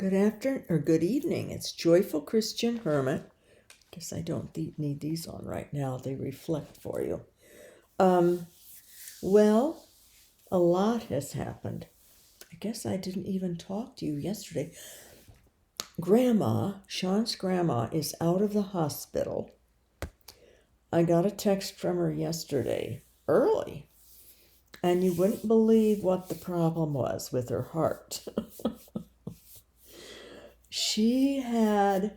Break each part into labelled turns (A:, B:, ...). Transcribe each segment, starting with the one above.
A: Good afternoon or good evening. It's Joyful Christian Hermit. Guess I don't need these on right now. They reflect for you. Um, well, a lot has happened. I guess I didn't even talk to you yesterday. Sean's grandma, is out of the hospital. I got a text from her yesterday, early, and you wouldn't believe what the problem was with her heart. She had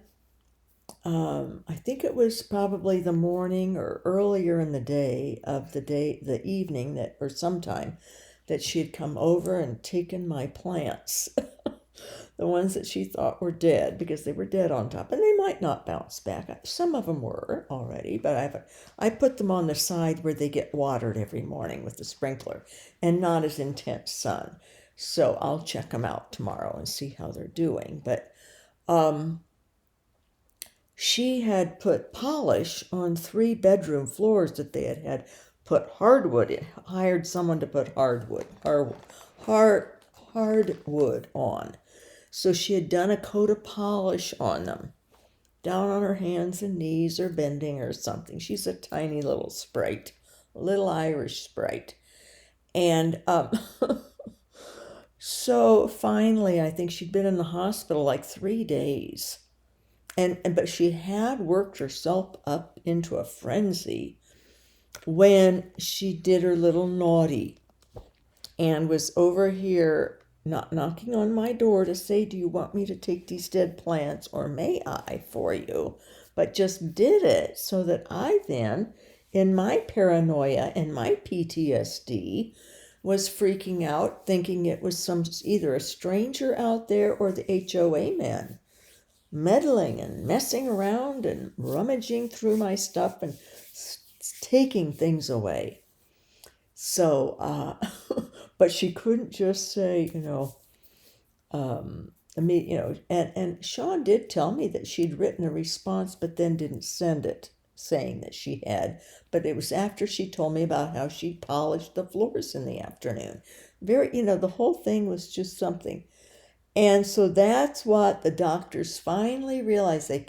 A: I think it was probably the morning or earlier in the evening that, or sometime that she had come over and taken my plants, the ones that she thought were dead because they were dead on top, and they might not bounce back. Some of them were already, but I put them on the side where they get watered every morning with the sprinkler and not as intense sun. So I'll check them out tomorrow and see how they're doing. But um, she had put polish on 3 bedroom floors that they had put hardwood in, hired someone to put hardwood on. So she had done a coat of polish on them, down on her hands and knees or bending or something. She's a tiny little sprite, little Irish sprite. And so finally, I think she'd been in the hospital like 3 days. But she had worked herself up into a frenzy when she did her little naughty and was over here not knocking on my door to say, do you want me to take these dead plants or may I for you? But just did it so that I then, in my paranoia and my PTSD, was freaking out, thinking it was either a stranger out there or the HOA man meddling and messing around and rummaging through my stuff and taking things away. So, but she couldn't just say, and Sean did tell me that she'd written a response, but then didn't send it, saying that she had. But it was after she told me about how she polished the floors in the afternoon. The whole thing was just something. And so that's what the doctors finally realized. They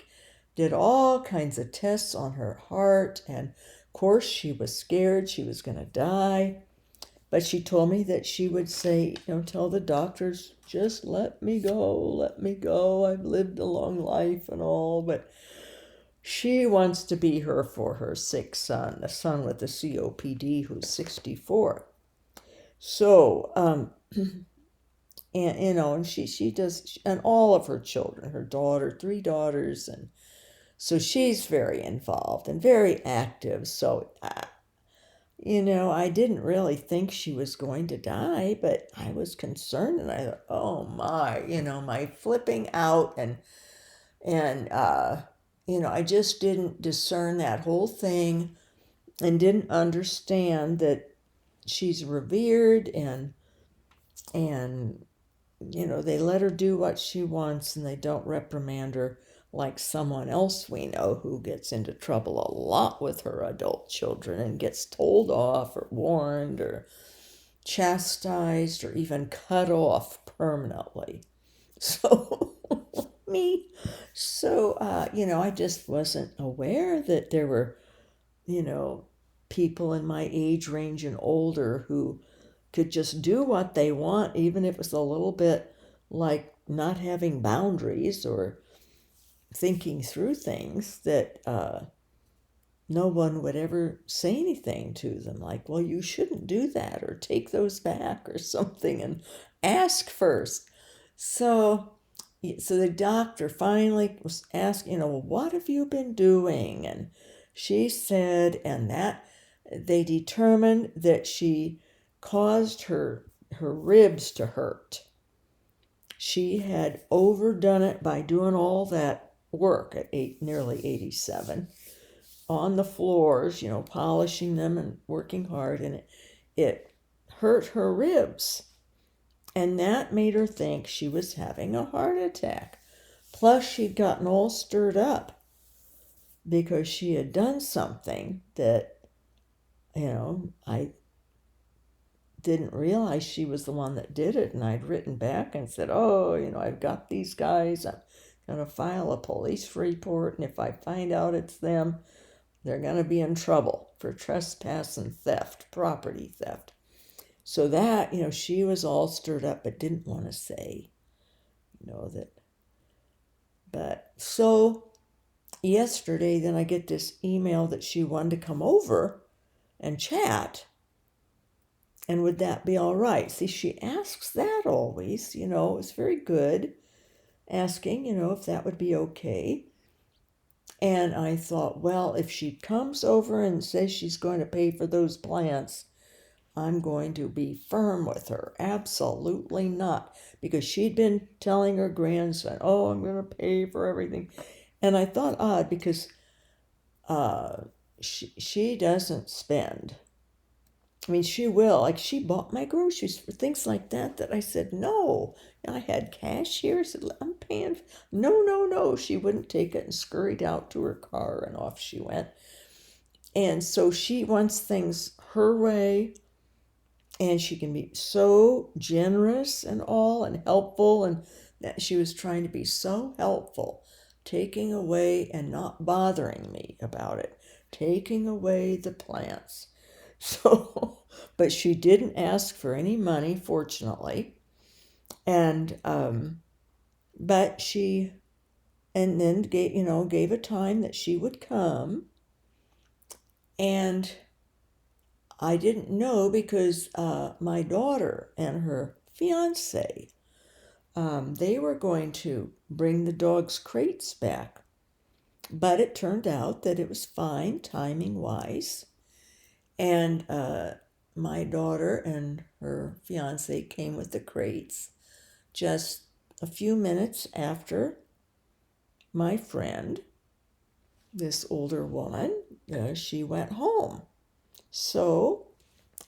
A: did all kinds of tests on her heart. And of course, she was scared she was going to die. But she told me that she would say, tell the doctors, just let me go, let me go. I've lived a long life and all. But she wants to be here for her sick son, the son with the COPD who's 64. So, and she does, and all of her children, her daughter, 3 daughters, and so she's very involved and very active. So I didn't really think she was going to die, but I was concerned, and I thought, oh my, my flipping out, and I just didn't discern that whole thing and didn't understand that she's revered and they let her do what she wants and they don't reprimand her like someone else we know who gets into trouble a lot with her adult children and gets told off or warned or chastised or even cut off permanently. So, me. So, I just wasn't aware that there were, people in my age range and older who could just do what they want, even if it's a little bit like not having boundaries or thinking through things, that no one would ever say anything to them like, well, you shouldn't do that or take those back or something and ask first. So the doctor finally was asking, well, what have you been doing? And she said, and that they determined that she caused her ribs to hurt. She had overdone it by doing all that work at nearly 87 on the floors, polishing them and working hard, and it hurt her ribs. And that made her think she was having a heart attack. Plus, she'd gotten all stirred up because she had done something that, I didn't realize she was the one that did it. And I'd written back and said, oh, I've got these guys. I'm going to file a police report. And if I find out it's them, they're going to be in trouble for trespass and theft, property theft. So that, she was all stirred up, but didn't want to say, that. But so yesterday, then I get this email that she wanted to come over and chat. And would that be all right? See, she asks that always, it's very good asking, if that would be okay. And I thought, well, if she comes over and says she's going to pay for those plants, I'm going to be firm with her. Absolutely not. Because she'd been telling her grandson, oh, I'm going to pay for everything. And I thought odd because she doesn't spend. I mean, she will. Like, she bought my groceries for things like that I said, no. I had cash here. I said, I'm paying. No, no, no. She wouldn't take it and scurried out to her car, and off she went. And so she wants things her way, and she can be so generous and all and helpful, and that she was trying to be so helpful, taking away and not bothering me about it, taking away the plants. So, but she didn't ask for any money, fortunately. And, but she, and then gave a time that she would come. And I didn't know because my daughter and her fiance, they were going to bring the dog's crates back. But it turned out that it was fine timing-wise. And my daughter and her fiance came with the crates just a few minutes after my friend, this older woman, she went home. So,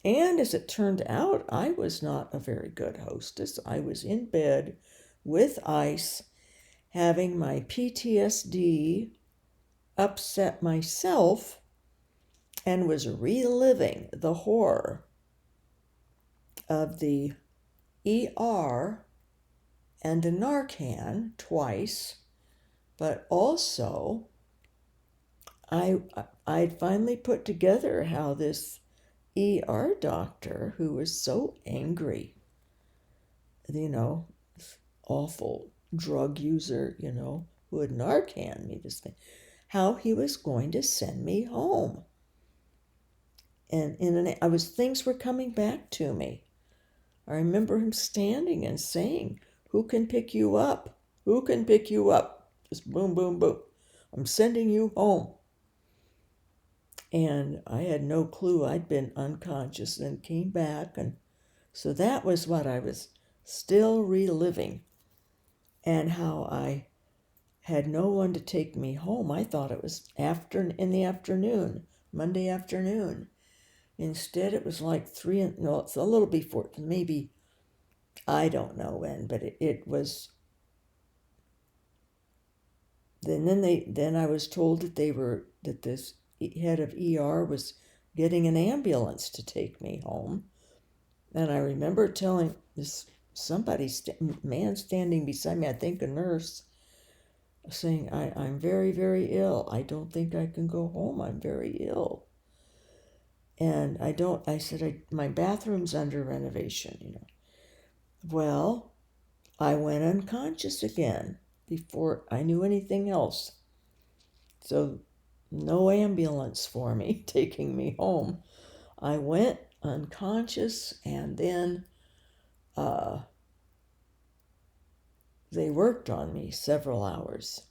A: and as it turned out, I was not a very good hostess. I was in bed with ice, having my PTSD upset myself, and was reliving the horror of the ER and the Narcan twice, but also I'd finally put together how this ER doctor, who was so angry, this awful drug user, who had Narcan me this thing, how he was going to send me home. And things were coming back to me. I remember him standing and saying, who can pick you up? Who can pick you up? Just boom, boom, boom. I'm sending you home. And I had no clue. I'd been unconscious and came back. And so that was what I was still reliving. And how I had no one to take me home. I thought it was in the afternoon, Monday afternoon. Instead, it was like it's a little before, maybe, I don't know when, but it was. Then I was told that this head of ER was getting an ambulance to take me home, and I remember telling this man standing beside me, I think a nurse, saying, I'm very, very ill. I don't think I can go home. I'm very ill. And I said, my bathroom's under renovation, Well, I went unconscious again before I knew anything else. So no ambulance for me taking me home. I went unconscious, and then they worked on me several hours.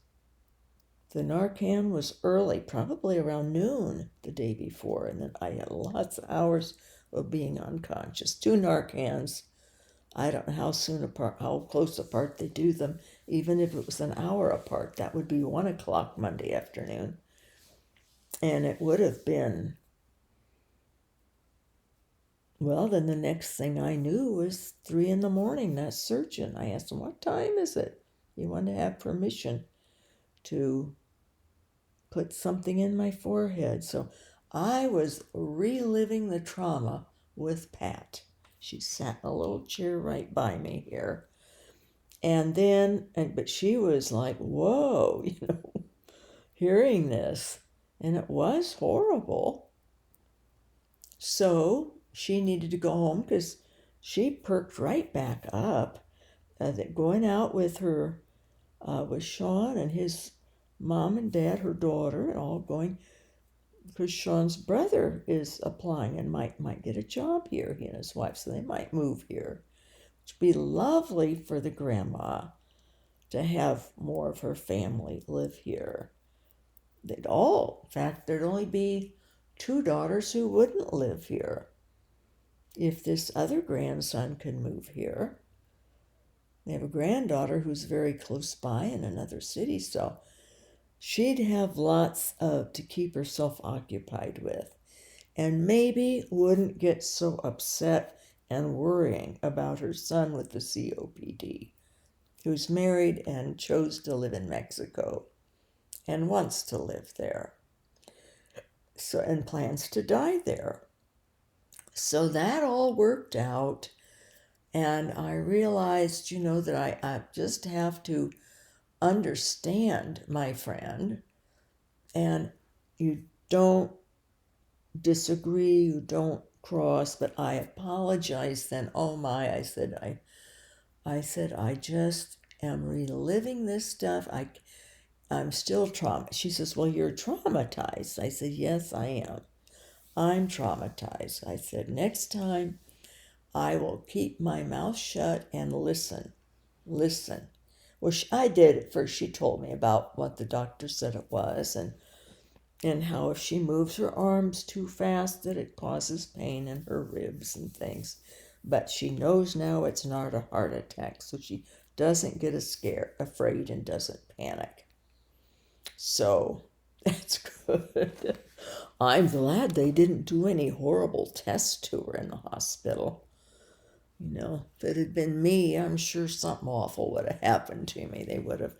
A: The Narcan was early, probably around noon the day before, and then I had lots of hours of being unconscious. 2 Narcans. I don't know how close apart they do them. Even if it was an hour apart, that would be 1 o'clock Monday afternoon. And it would have been, well, then the next thing I knew was 3 in the morning, that surgeon. I asked him, what time is it? He wanted to have permission to put something in my forehead. So I was reliving the trauma with Pat. She sat in a little chair right by me here. But she was like, whoa, hearing this. And it was horrible. So she needed to go home because she perked right back up. Going out with with Sean and his mom and dad, her daughter, and all going because Sean's brother is applying and might get a job here, he and his wife, so they might move here. It'd be lovely for the grandma to have more of her family live here. In fact, there'd only be 2 daughters who wouldn't live here if this other grandson could move here. They have a granddaughter who's very close by in another city, so she'd have lots to keep herself occupied with, and maybe wouldn't get so upset and worrying about her son with the COPD, who's married and chose to live in Mexico and wants to live there, and plans to die there. So that all worked out, and I realized, that I just have to understand my friend, and you don't disagree, you don't cross, but I apologized then. Oh my, I said, I just am reliving this stuff. I'm still traumatized. She says, well, you're traumatized. I said, yes, I am. I'm traumatized. I said, next time I will keep my mouth shut and listen. Listen. Well, I did at first. She told me about what the doctor said it was, and how if she moves her arms too fast that it causes pain in her ribs and things. But she knows now it's not a heart attack, so she doesn't get afraid and doesn't panic. So that's good. I'm glad they didn't do any horrible tests to her in the hospital. If it had been me, I'm sure something awful would have happened to me. They would have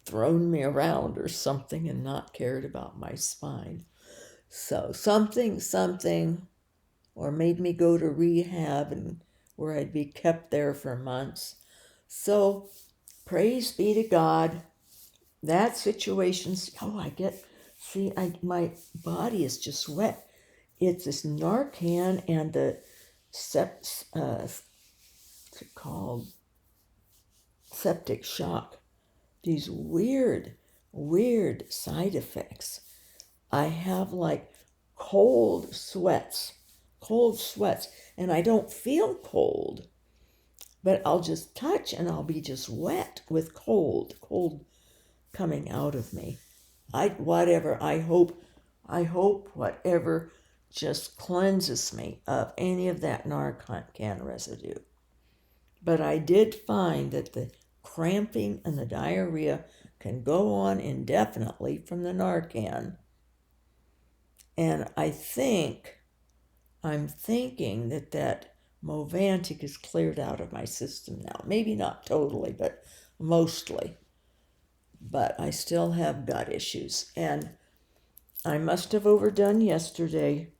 A: thrown me around or something and not cared about my spine. So something, or made me go to rehab and where I'd be kept there for months. So praise be to God. That situation's, my body is just wet. It's this Narcan and the what's it called? Septic shock. These weird side effects. I have like cold sweats, and I don't feel cold, but I'll just touch and I'll be just wet with cold coming out of me. I hope whatever just cleanses me of any of that Narcan residue. But I did find that the cramping and the diarrhea can go on indefinitely from the Narcan. And I'm thinking that Movantic is cleared out of my system now. Maybe not totally, but mostly. But I still have gut issues. And I must have overdone yesterday,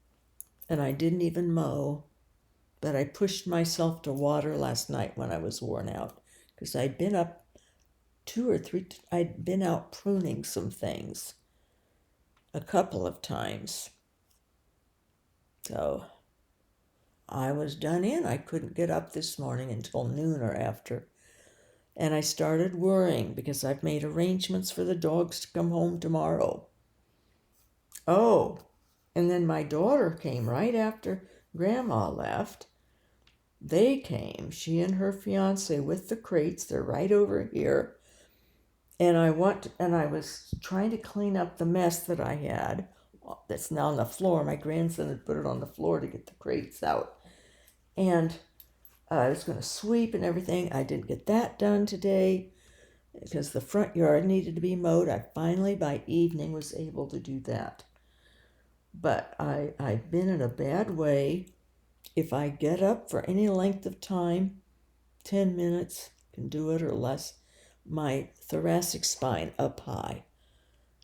A: and I didn't even mow. But I pushed myself to water last night when I was worn out, because I'd been up I'd been out pruning some things a couple of times. So I was done in. I couldn't get up this morning until noon or after. And I started worrying because I've made arrangements for the dogs to come home tomorrow. Oh, and then my daughter came right after Grandma left. They came, she and her fiance with the crates. They're right over here. And I was trying to clean up the mess that I had that's now on the floor. My grandson had put it on the floor to get the crates out. And I was going to sweep and everything. I didn't get that done today because the front yard needed to be mowed. I finally, by evening, was able to do that. But I've been in a bad way. If I get up for any length of time, 10 minutes, can do it or less, my thoracic spine up high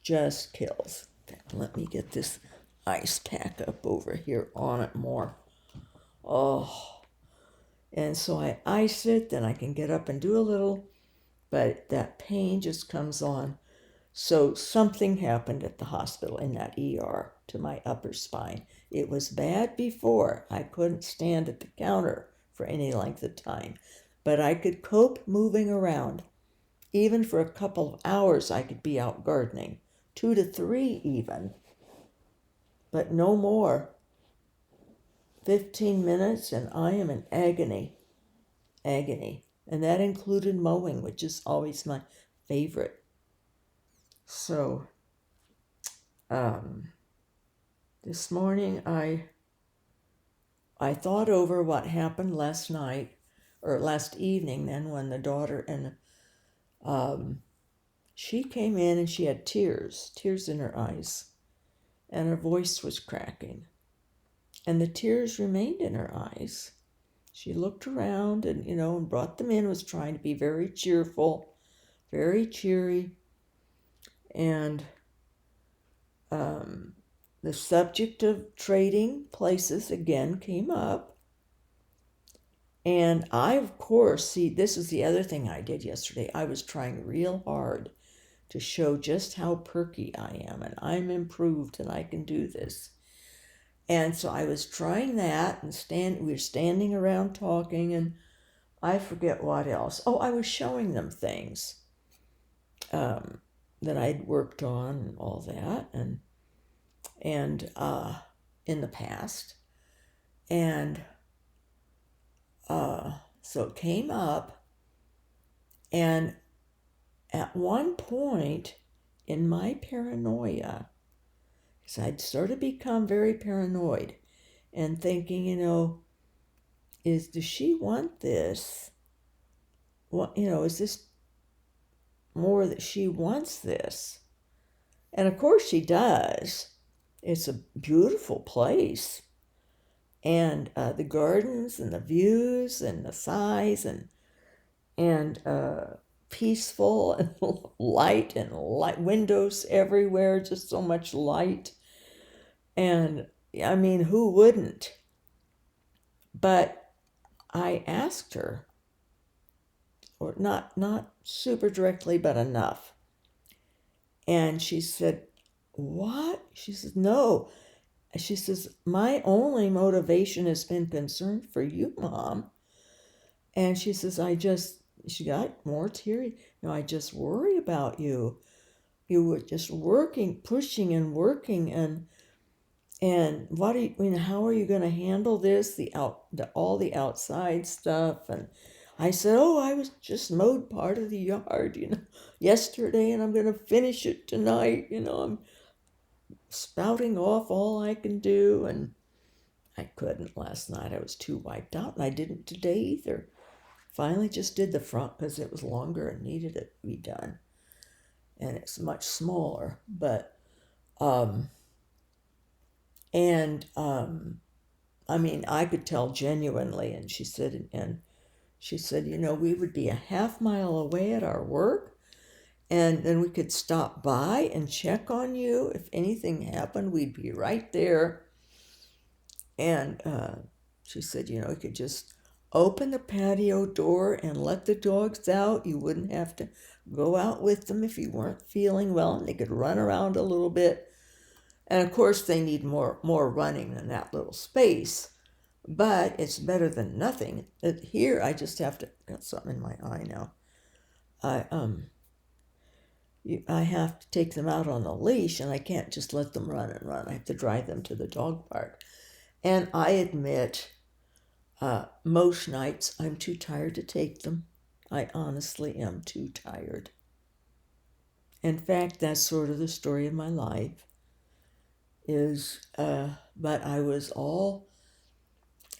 A: just kills. Let me get this ice pack up over here on it more. Oh, and so I ice it, then I can get up and do a little, but that pain just comes on. So something happened at the hospital in that ER to my upper spine. It was bad before. I couldn't stand at the counter for any length of time, but I could cope moving around. Even for a couple of hours, I could be out gardening, 2 to 3 even, but no more. 15 minutes and I am in agony, agony. And that included mowing, which is always my favorite. So, this morning I thought over what happened last night, or last evening then, when the daughter and she came in and she had tears in her eyes, and her voice was cracking. And the tears remained in her eyes. She looked around and, and brought them in, was trying to be very cheerful, very cheery. And the subject of trading places again came up. And I, of course, see, this is the other thing I did yesterday. I was trying real hard to show just how perky I am, and I'm improved and I can do this. And so I was trying that, and we were standing around talking, and I forget what else. Oh, I was showing them things that I'd worked on and all that, and in the past, and so it came up, and at one point in my paranoia, because I'd sort of become very paranoid, and thinking, does she want this? What, is this more that she wants this? And of course she does. It's a beautiful place. And the gardens and the views and the size and peaceful and light windows everywhere, just so much light. And I mean, who wouldn't? But I asked her, or not super directly, but enough. And she said, "What?" She says, "No." She says, "My only motivation has been concern for you, Mom." And she says, she got more teary. I just worry about you. You were just working, pushing and working, and what how are you going to handle this? All the outside stuff. And I said, "Oh, I was just mowed part of the yard, yesterday, and I'm going to finish it tonight. I'm spouting off all I can do." And I couldn't last night. I was too wiped out, and I didn't today either. Finally just did the front because it was longer and needed it to be done. And it's much smaller. But, I mean, I could tell genuinely. And she said, we would be a half mile away at our work, and then we could stop by and check on you. If anything happened, we'd be right there. And she said, you could just open the patio door and let the dogs out. You wouldn't have to go out with them if you weren't feeling well, and they could run around a little bit. And of course, they need more running than that little space, but it's better than nothing. Here, I just have to, got something in my eye now. I have to take them out on a leash, and I can't just let them run and run. I have to drive them to the dog park. And I admit, most nights I'm too tired to take them. I honestly am too tired. In fact, that's sort of the story of my life. But I was all,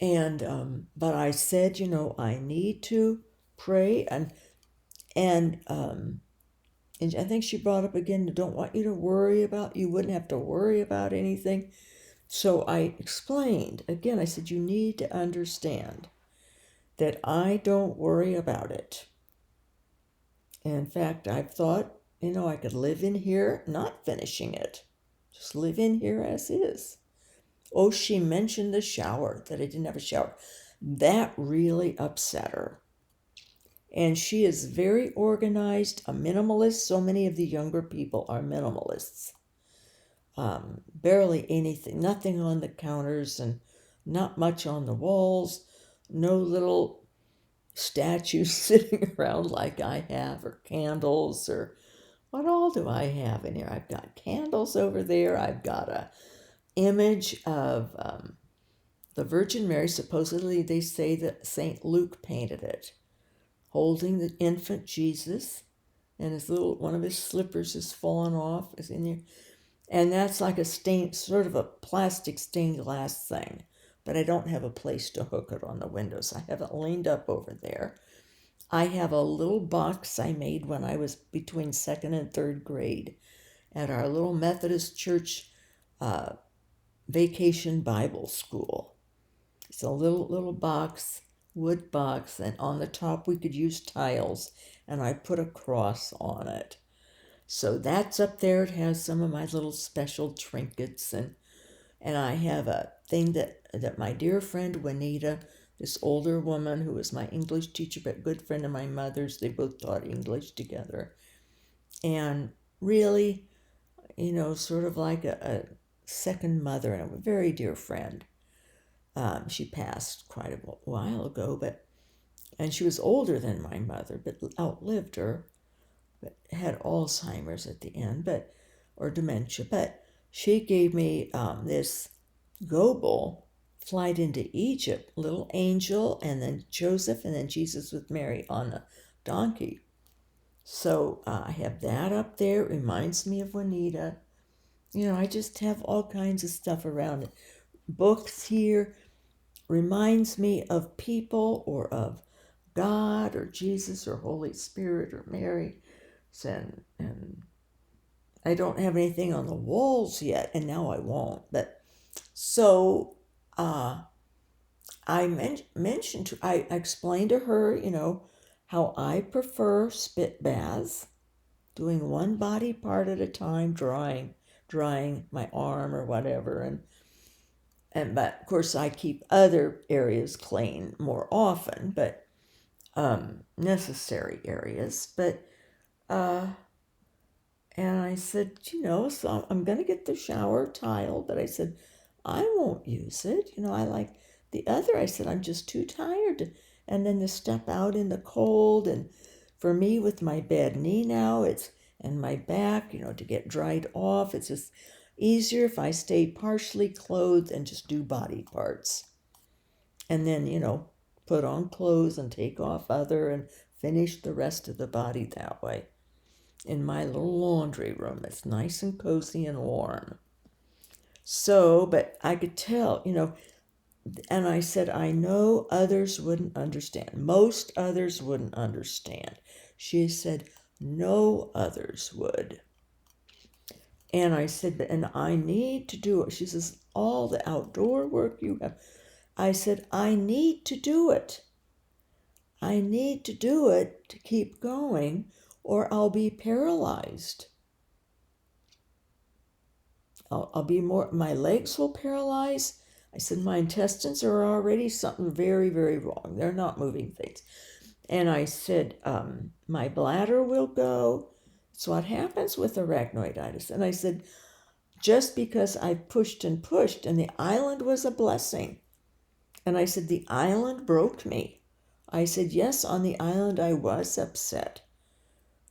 A: but I said, I need to pray, and I think she brought up again, don't want you to worry about, you wouldn't have to worry about anything. So I explained again, I said, you need to understand that I don't worry about it. In fact, I've thought, I could live in here not finishing it. Just live in here as is. Oh, she mentioned the shower, that I didn't have a shower. That really upset her. And she is very organized, a minimalist. So many of the younger people are minimalists. Barely anything, nothing on the counters and not much on the walls, no little statues sitting around like I have, or candles, or what all do I have in here? I've got candles over there. I've got a image of the Virgin Mary. Supposedly, they say that St. Luke painted it, holding the infant Jesus, and his little one of his slippers has fallen off. Is in there, and that's like a stained, sort of a plastic stained glass thing. But I don't have a place to hook it on the windows. I have it leaned up over there. I have a little box I made when I was between second and third grade at our little Methodist church vacation Bible school. It's a little box, wood box, and on the top we could use tiles, and I put a cross on it. So that's up there. It has some of my little special trinkets, and I have a thing that my dear friend Juanita, this older woman who was my English teacher but good friend of my mother's, they both taught English together, and really, sort of like a second mother and a very dear friend. She passed quite a while ago, and she was older than my mother, but outlived her, but had Alzheimer's at the end, or dementia. But she gave me this Goebel, Flight into Egypt, little angel, and then Joseph, and then Jesus with Mary on a donkey. So I have that up there. It reminds me of Juanita. I just have all kinds of stuff around it. Books here reminds me of people or of God or Jesus or Holy Spirit or Mary. And I don't have anything on the walls yet, and now I won't. But so I explained to her, how I prefer spit baths, doing one body part at a time, drying my arm or whatever, but of course I keep other areas clean more often, but necessary areas. But and I said, so I'm gonna get the shower tile, but I said I won't use it. I like the other. I said I'm just too tired, and then to step out in the cold, and for me with my bad knee now, and my back, to get dried off, it's just easier if I stay partially clothed and just do body parts. And then, put on clothes and take off other and finish the rest of the body that way. In my little laundry room, it's nice and cozy and warm. So, but I could tell, and I said, I know others wouldn't understand. Most others wouldn't understand. She said, no others would. And I said, and I need to do it. She says, all the outdoor work you have. I said, I need to do it. I need to do it to keep going, or I'll be paralyzed. I'll be my legs will paralyze. I said, my intestines are already something very, very wrong. They're not moving things. And I said, my bladder will go. It's what happens with arachnoiditis. And I said, just because I pushed, and the island was a blessing. And I said, the island broke me. I said, yes, on the island I was upset.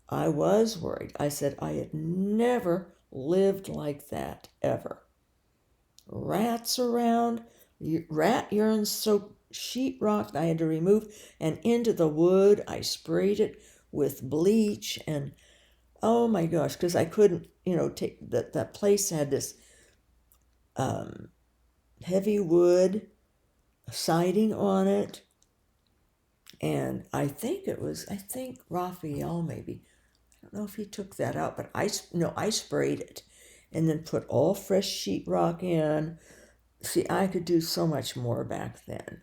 A: I was worried. I said, I had never lived like that, ever. Rats around, rat urine soaked sheetrock I had to remove, and into the wood I sprayed it with bleach, and oh my gosh, because I couldn't, take that place had this heavy wood siding on it, and I think Raphael maybe, I don't know if he took that out, but I sprayed it, and then put all fresh sheetrock in. See, I could do so much more back then.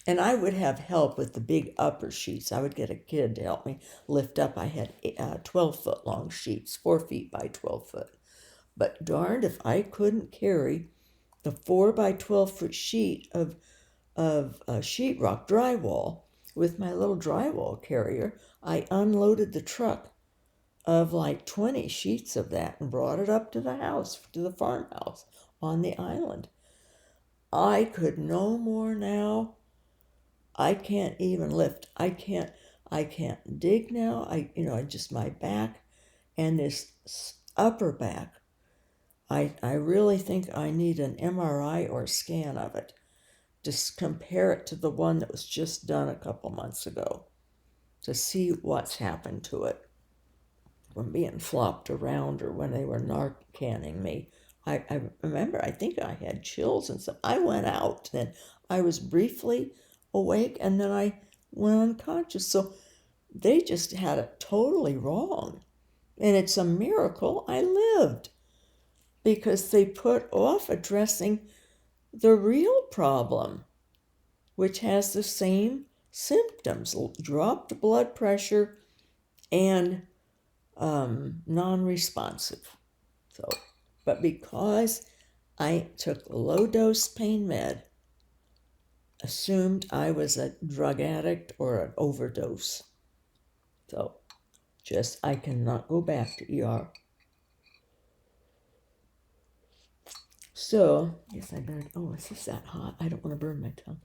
A: And I would have help with the big upper sheets. I would get a kid to help me lift up. I had 12-foot long sheets, 4 feet by 12 foot. But darned if I couldn't carry the 4 by 12 foot sheet of sheetrock drywall with my little drywall carrier. I unloaded the truck of like 20 sheets of that and brought it up to the house, to the farmhouse on the island. I could no more now. I can't even lift. I can't dig now. Just my back and this upper back. I really think I need an MRI or scan of it. Just compare it to the one that was just done a couple months ago to see what's happened to it from being flopped around or when they were Narcaning me. I remember, I think I had chills and stuff. I went out, then I was briefly awake, and then I went unconscious. So they just had it totally wrong. And it's a miracle I lived because they put off addressing the real problem, which has the same symptoms: dropped blood pressure and non-responsive. So, but because I took low dose pain med, assumed I was a drug addict or an overdose. So, I cannot go back to ER. So, yes, I better. Oh, it's just that hot. I don't want to burn my tongue.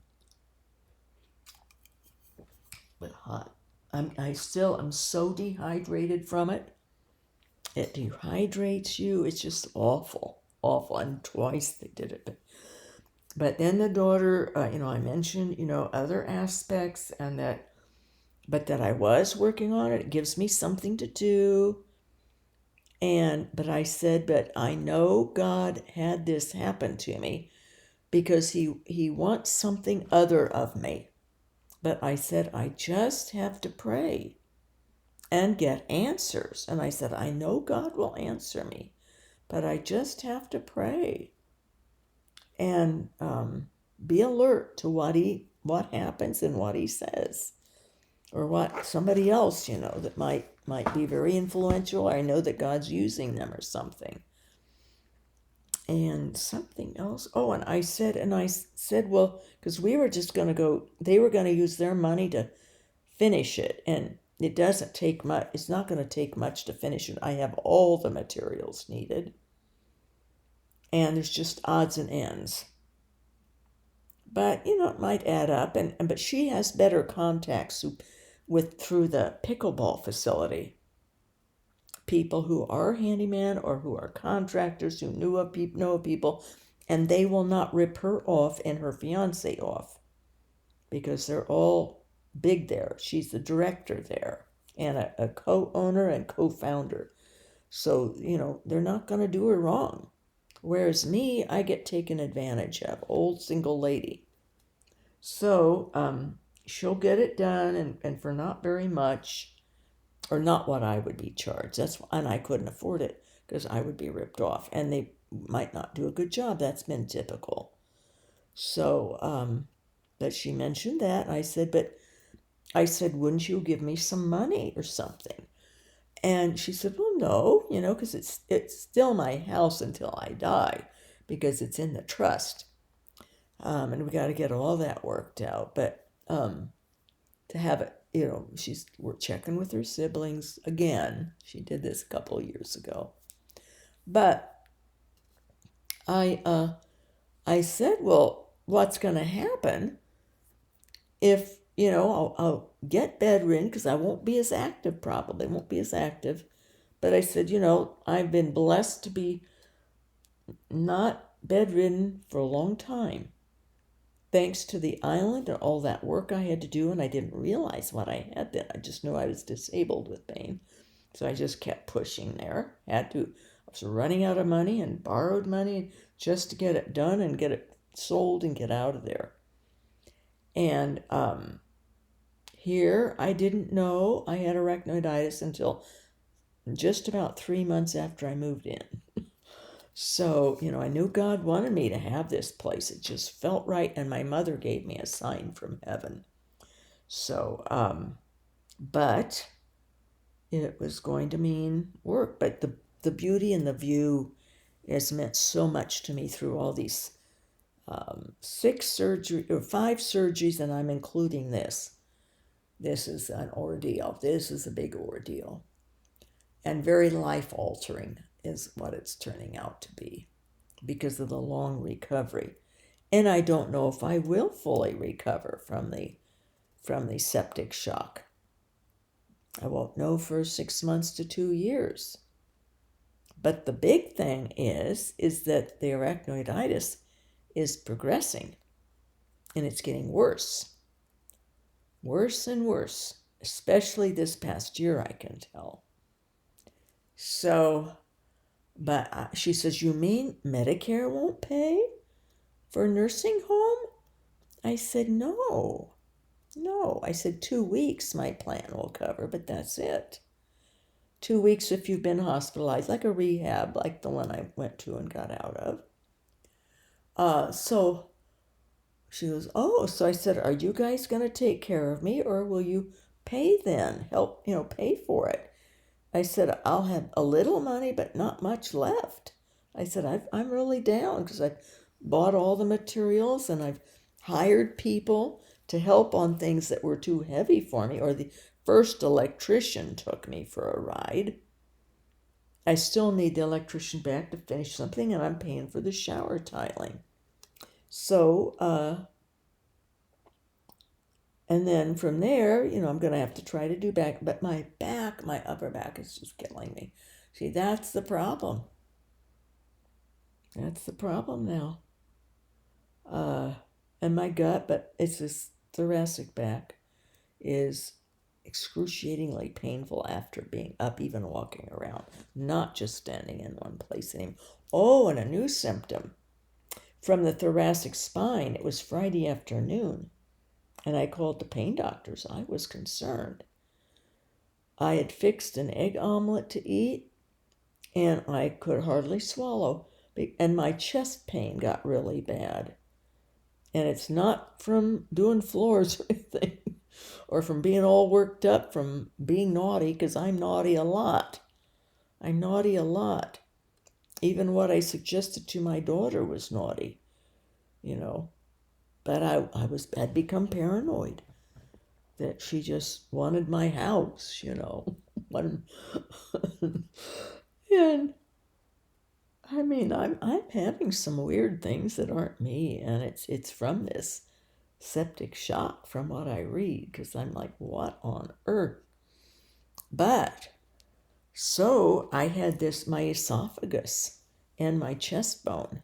A: But hot. I'm so dehydrated from it. It dehydrates you. It's just awful, awful. And twice they did it. But then the daughter, I mentioned, other aspects, and that I was working on it. It gives me something to do. But I said, but I know God had this happen to me because he wants something other of me. But I said, I just have to pray and get answers. And I said, I know God will answer me, but I just have to pray and be alert to what happens and what he says, or what somebody else, that might be very influential. I know that God's using them or something. And something else. Oh, and I said, well, because we were just going to go, they were going to use their money to finish it. And it doesn't take much. It's not going to take much to finish it. I have all the materials needed. And there's just odds and ends. But, it might add up. But she has better contacts through the pickleball facility. People who are handyman or who are contractors who know of people, and they will not rip her off and her fiance off because they're all big there. She's the director there and a co-owner and co-founder. So, they're not going to do her wrong. Whereas me, I get taken advantage of, old single lady. So, she'll get it done and for not very much. Or not what I would be charged. And I couldn't afford it because I would be ripped off, and they might not do a good job. That's been typical. So, but she mentioned that. I said, wouldn't you give me some money or something? And she said, well, no, because it's still my house until I die, because it's in the trust, and we got to get all that worked out. But to have it. We're checking with her siblings again. She did this a couple of years ago. But I said, well, what's going to happen if, I'll get bedridden because I won't be as active, probably won't be as active. But I said, I've been blessed to be not bedridden for a long time. Thanks to the island and all that work I had to do, and I didn't realize what I had then. I just knew I was disabled with pain. So I just kept pushing there. I was running out of money and borrowed money just to get it done and get it sold and get out of there. And here, I didn't know I had arachnoiditis until just about 3 months after I moved in. So, I knew God wanted me to have this place. It just felt right, and my mother gave me a sign from heaven. So, but it was going to mean work. But the beauty and the view has meant so much to me through all these five surgeries, and I'm including this. This is an ordeal. This is a big ordeal. And very life altering is what it's turning out to be because of the long recovery. And I don't know if I will fully recover from the septic shock. I won't know for 6 months to 2 years. But the big thing is that the arachnoiditis is progressing and it's getting worse. Worse and worse, especially this past year, I can tell. So, but she says, you mean Medicare won't pay for a nursing home? I said, no. I said 2 weeks my plan will cover, but that's it. 2 weeks if you've been hospitalized, like a rehab, like the one I went to and got out of. So she goes, oh, so I said, are you guys going to take care of me or will you pay then? Help, pay for it. I said, I'll have a little money, but not much left. I said, I'm really down because I've bought all the materials and I've hired people to help on things that were too heavy for me, or the first electrician took me for a ride. I still need the electrician back to finish something, and I'm paying for the shower tiling. So, and then from there, I'm going to have to try to do back, but my upper back is just killing me. See, that's the problem. That's the problem now. And my gut, but it's this thoracic back is excruciatingly painful after being up, even walking around, not just standing in one place anymore. Oh, and a new symptom from the thoracic spine. It was Friday afternoon, and I called the pain doctors. I was concerned. I had fixed an egg omelet to eat, and I could hardly swallow, and my chest pain got really bad. And it's not from doing floors or anything, or from being all worked up from being naughty, because I'm naughty a lot. Even what I suggested to my daughter was naughty, But I'd become paranoid that she just wanted my house, And I mean, I'm having some weird things that aren't me, and it's from this septic shock from what I read, because I'm like, what on earth? But so I had my esophagus and my chest bone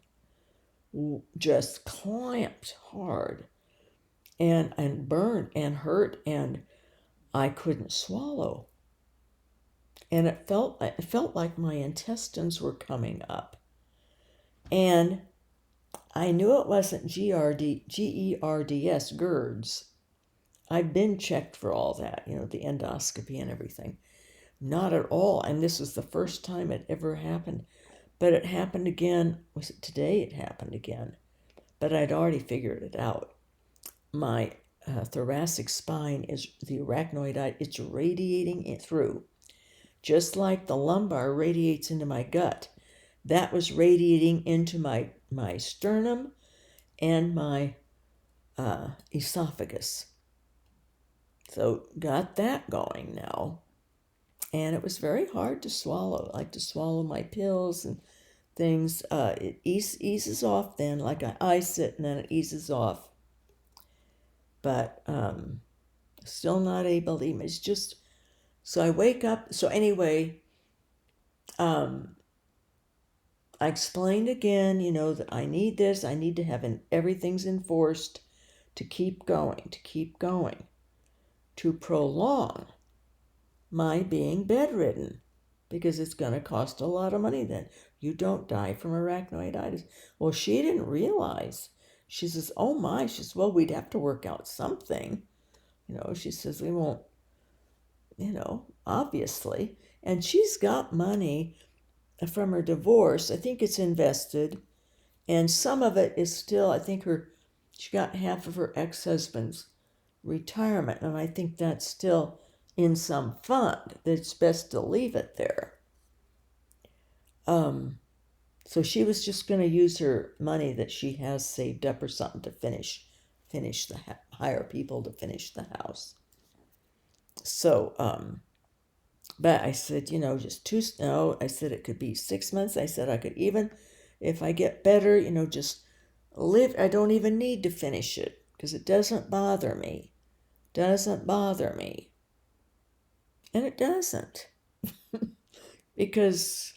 A: just clamped hard and burned and hurt, and I couldn't swallow. And it felt like my intestines were coming up. And I knew it wasn't GERDS. I've been checked for all that, the endoscopy and everything. Not at all. And this was the first time it ever happened. But it happened again. Was it today? It happened again. But I'd already figured it out. My thoracic spine is the arachnoid. It's radiating it through. Just like the lumbar radiates into my gut. That was radiating into my sternum and my esophagus. So got that going now. And it was very hard to swallow. I like to swallow my pills and things. It eases off then, like I ice it, and then it eases off. But still not able to eat. It's just, so I wake up. So anyway, I explained again, that I need this. I need to have everything's enforced to keep going, to prolong my being bedridden, because it's going to cost a lot of money then. You don't die from arachnoiditis. Well, she didn't realize. She says, oh my. She says, well, we'd have to work out something. She says, we won't, obviously. And she's got money from her divorce. I think it's invested. And some of it is still, I think she got half of her ex-husband's retirement. And I think that's still in some fund. It's best to leave it there. So she was just going to use her money that she has saved up or something to hire people to finish the house. So, but I said, just no, I said it could be 6 months. I said I could even, if I get better, just live. I don't even need to finish it because it doesn't bother me. Doesn't bother me. And it doesn't. Because,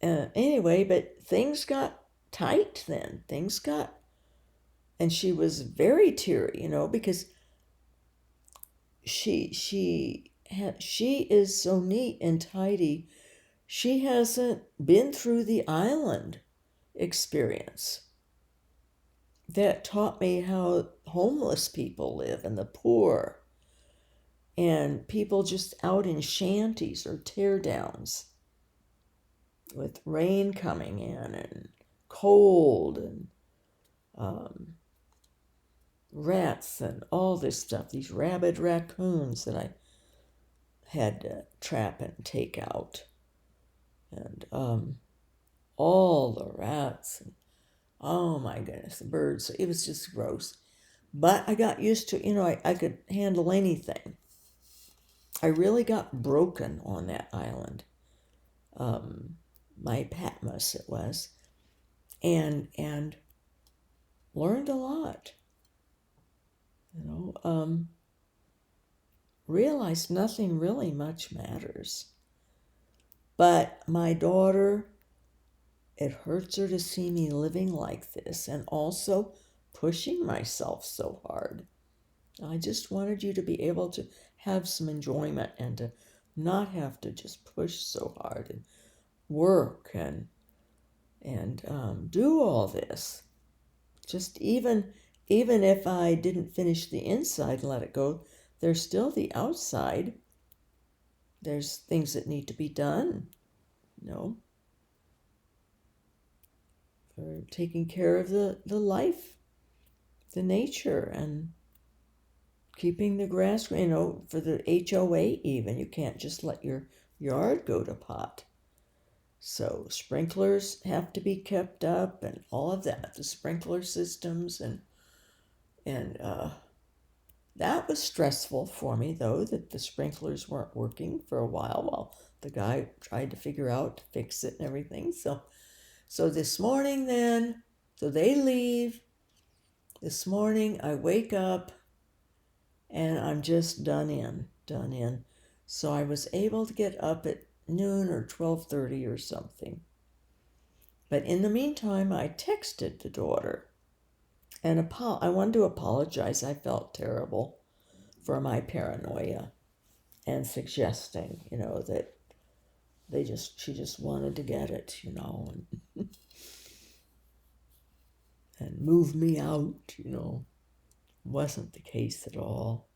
A: anyway, but things got tight then. And she was very teary, because she is so neat and tidy. She hasn't been through the island experience that taught me how homeless people live and the poor and people just out in shanties or tear downs with rain coming in and cold and rats and all this stuff, these rabid raccoons that I had to trap and take out, and all the rats, and oh my goodness, the birds. It was just gross. But I got used to, I could handle anything. I really got broken on that island. My Patmos it was, and learned a lot. Realized nothing really much matters. But my daughter, it hurts her to see me living like this and also pushing myself so hard. I just wanted you to be able to have some enjoyment and to not have to just push so hard and work and do all this. Just even if I didn't finish the inside and let it go, there's still the outside. There's things that need to be done, for taking care of the life, the nature, and keeping the grass, for the HOA even. You can't just let your yard go to pot. So sprinklers have to be kept up and all of that, the sprinkler systems, and that was stressful for me, though, that the sprinklers weren't working for a while the guy tried to figure out to fix it and everything. So this morning then, so they leave. This morning I wake up and I'm just done in. So I was able to get up at noon or 12:30 or something. But in the meantime, I texted the daughter and I wanted to apologize. I felt terrible for my paranoia and suggesting, that she just wanted to get it, and move me out, wasn't the case at all.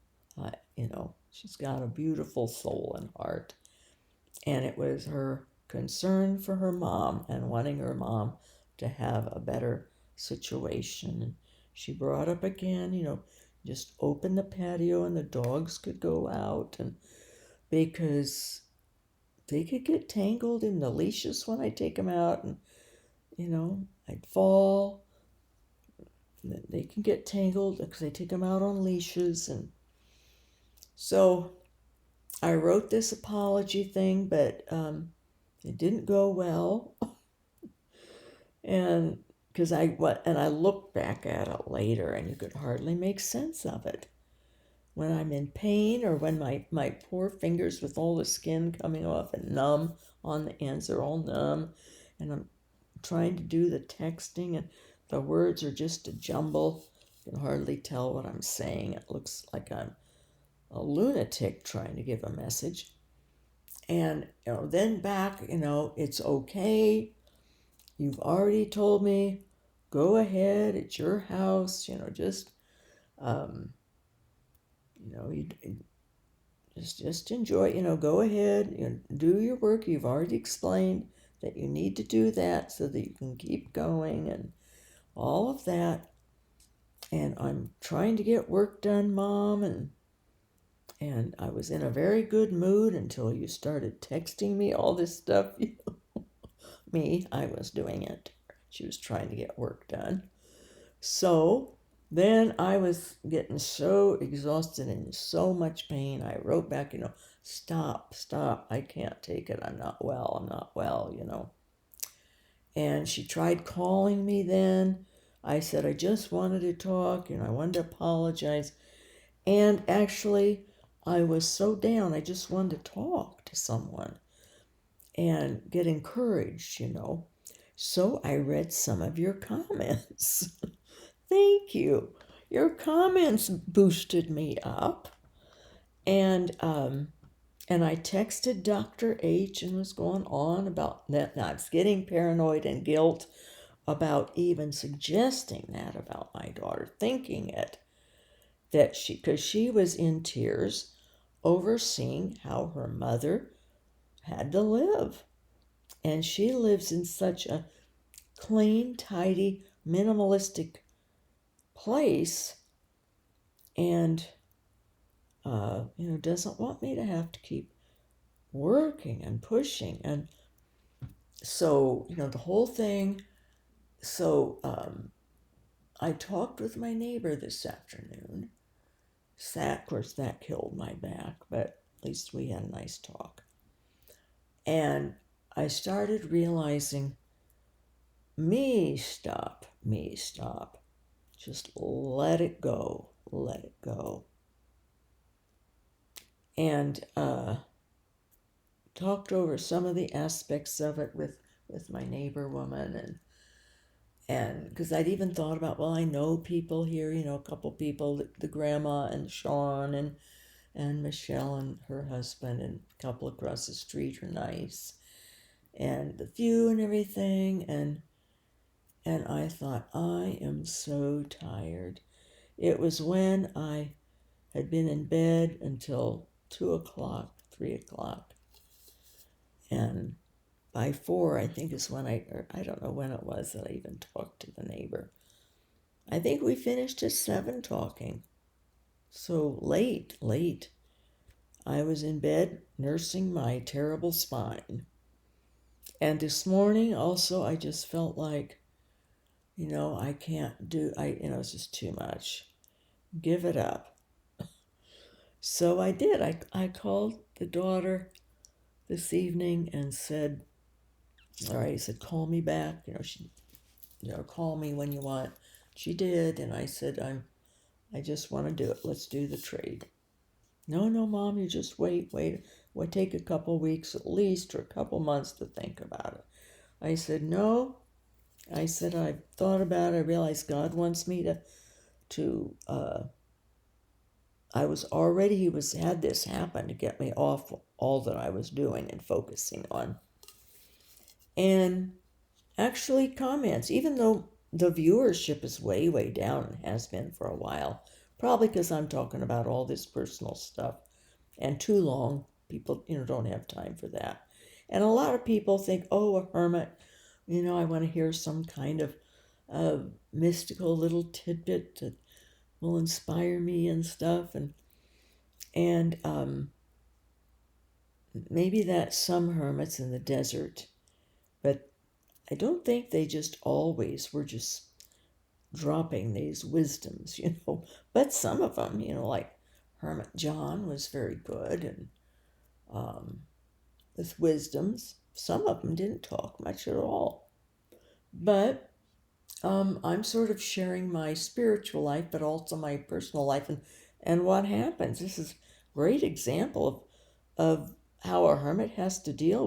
A: She's got a beautiful soul and heart. And it was her concern for her mom and wanting her mom to have a better situation. And she brought up again, just open the patio and the dogs could go out, and because they could get tangled in the leashes when I take them out, and I'd fall. They can get tangled because I take them out on leashes. And so I wrote this apology thing, but it didn't go well. And because I looked back at it later, and you could hardly make sense of it. When I'm in pain, or when my poor fingers with all the skin coming off and numb on the ends are all numb, and I'm trying to do the texting and the words are just a jumble. You can hardly tell what I'm saying. It looks like I'm a lunatic trying to give a message. And then back, it's okay. You've already told me, go ahead, it's your house, just you just enjoy, go ahead, do your work. You've already explained that you need to do that so that you can keep going and all of that. And I'm trying to get work done, Mom, and I was in a very good mood until you started texting me all this stuff. me, I was doing it. She was trying to get work done. So then I was getting so exhausted and in so much pain. I wrote back, stop, stop. I can't take it. I'm not well. I'm not well. And she tried calling me then. I said I just wanted to talk, I wanted to apologize. And actually, I was so down, I just wanted to talk to someone and get encouraged. So I read some of your comments. Thank you. Your comments boosted me up. And I texted Dr. H and was going on about that. I was getting paranoid and guilt about even suggesting that about my daughter, thinking it, because she was in tears overseeing how her mother had to live. And she lives in such a clean, tidy, minimalistic place, and doesn't want me to have to keep working and pushing. And so, the whole thing. So I talked with my neighbor this afternoon. Of course, that killed my back, but at least we had a nice talk. And I started realizing, me stop. Just let it go. And talked over some of the aspects of it with my neighbor woman, and because I'd even thought about, well, I know people here, a couple people, the grandma and Sean and Michelle and her husband, and a couple across the street are nice, and the view and everything, and I thought, I am so tired. It was when I had been in bed until 2 o'clock, 3 o'clock, and by 4, I think is when I don't know when it was that I even talked to the neighbor. I think we finished at 7 talking. So late. I was in bed nursing my terrible spine. And this morning also, I just felt like, I can't do, it's just too much. Give it up. So I did. I called the daughter this evening and said, all right, he said, call me back. Call me when you want. She did, and I said, I just want to do it. Let's do the trade. No, Mom, you just wait. Take a couple weeks at least, or a couple months to think about it. I said, no. I said, I've thought about it. I realized God wants me to he had this happen to get me off all that I was doing and focusing on. And actually comments, even though the viewership is way, way down and has been for a while, probably because I'm talking about all this personal stuff and too long. People, don't have time for that. And a lot of people think, oh, a hermit, I want to hear some kind of mystical little tidbit that will inspire me and stuff. And maybe that's some hermits in the desert, but I don't think they just always were just dropping these wisdoms, But some of them, like Hermit John was very good and with wisdoms. Some of them didn't talk much at all. But I'm sort of sharing my spiritual life, but also my personal life and what happens. This is a great example of how a hermit has to deal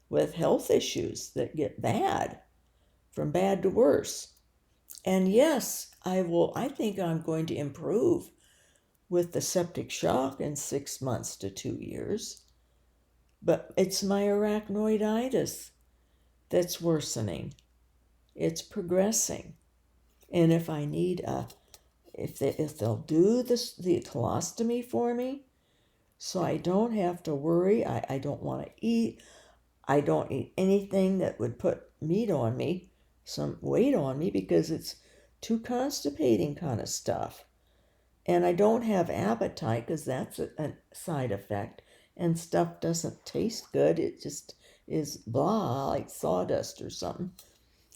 A: with health issues that get bad, from bad to worse. And yes, I think I'm going to improve with the septic shock in 6 months to 2 years. But it's my arachnoiditis that's worsening. It's progressing. And if I need if they'll do the colostomy for me, so I don't have to worry, I don't want to eat. I don't eat anything that would put some weight on me, because it's too constipating kind of stuff. And I don't have appetite, because that's a side effect. And stuff doesn't taste good. is blah, like sawdust or something.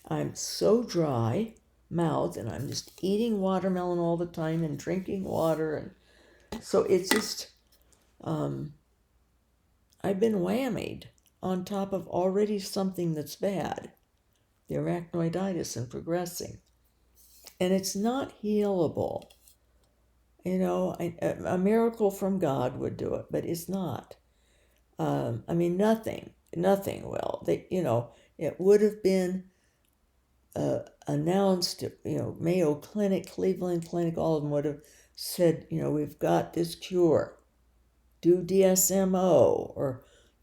A: I'm so dry mouthed, and I'm just eating watermelon all the time and drinking water, and so it's just I've been whammied on top of already something that's bad, the arachnoiditis, and progressing, and it's not healable. You know, a miracle from God would do it, but it's not. I mean, nothing will. It would have been announced. Mayo Clinic, Cleveland Clinic, all of them would have said, we've got this cure. Do DSMO,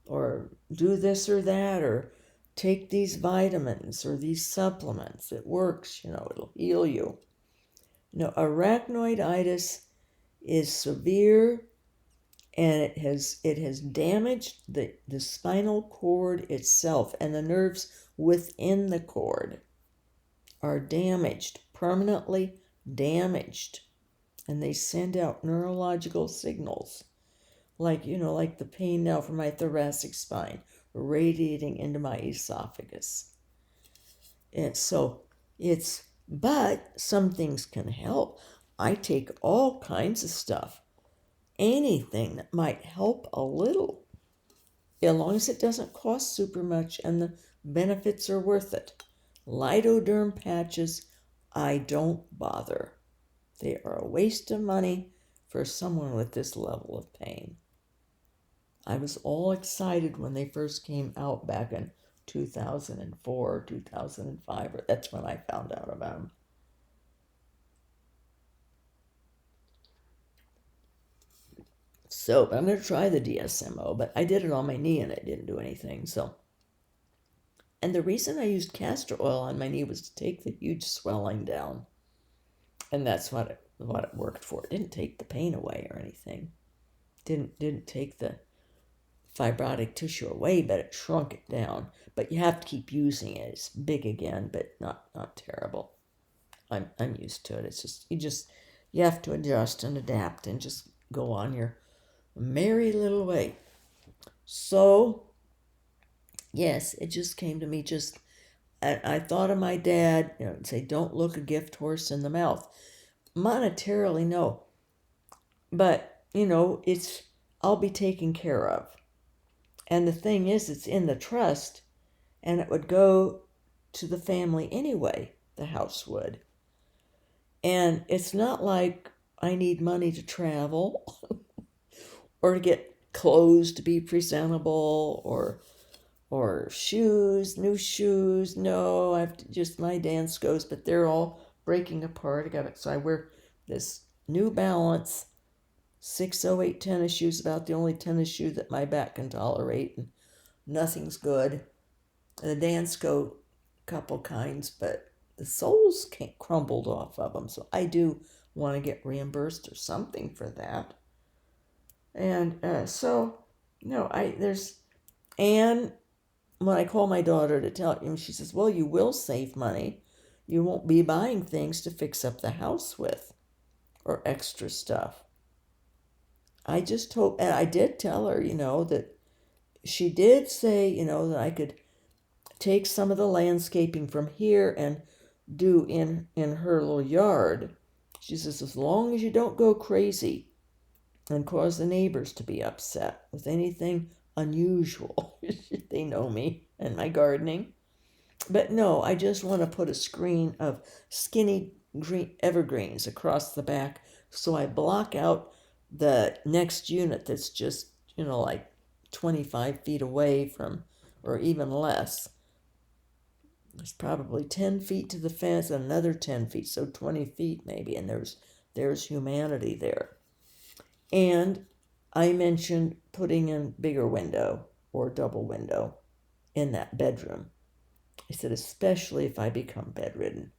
A: or do this or that, or take these vitamins or these supplements. It works. It'll heal you. Arachnoiditis is severe, and it has damaged the spinal cord itself, and the nerves within the cord are damaged, permanently damaged, and they send out neurological signals like the pain now from my thoracic spine radiating into my esophagus. And so but some things can help. I take all kinds of stuff, anything that might help a little, as long as it doesn't cost super much and the benefits are worth it. Lidoderm patches, I don't bother. They are a waste of money for someone with this level of pain. I was all excited when they first came out back in 2004, 2005. That's when I found out about them. So I'm going to try the DSMO, but I did it on my knee and it didn't do anything. And the reason I used castor oil on my knee was to take the huge swelling down. And that's what it worked for. It didn't take the pain away or anything. Didn't take the fibrotic tissue away, but it shrunk it down. But you have to keep using it. It's big again, but not terrible. I'm used to it. It's just you have to adjust and adapt and just go on your merry little way. So yes, it just came to me. I thought of my dad. Say, don't look a gift horse in the mouth. Monetarily, no, but I'll be taken care of. And the thing is, it's in the trust, and it would go to the family anyway, the house would. And it's not like I need money to travel or to get clothes to be presentable or shoes, new shoes. No, I've just my dance goes, but they're all breaking apart. I got it. So I wear this New Balance 608 tennis shoes, about the only tennis shoe that my back can tolerate, and nothing's good. The dance go, couple kinds, but the soles crumbled off of them, so I do want to get reimbursed or something for that. And and when I call my daughter to tell him, she says, well, you will save money. You won't be buying things to fix up the house with or extra stuff. I just hope, and I did tell her, that she did say, that I could take some of the landscaping from here and do in her little yard. She says, as long as you don't go crazy and cause the neighbors to be upset with anything unusual. They know me and my gardening. But no, I just want to put a screen of skinny green evergreens across the back, so I block out the next unit that's just, like 25 feet away from, or even less. There's probably 10 feet to the fence and another 10 feet, so 20 feet maybe, and there's humanity there. And I mentioned putting in bigger window or double window in that bedroom. I said, especially if I become bedridden.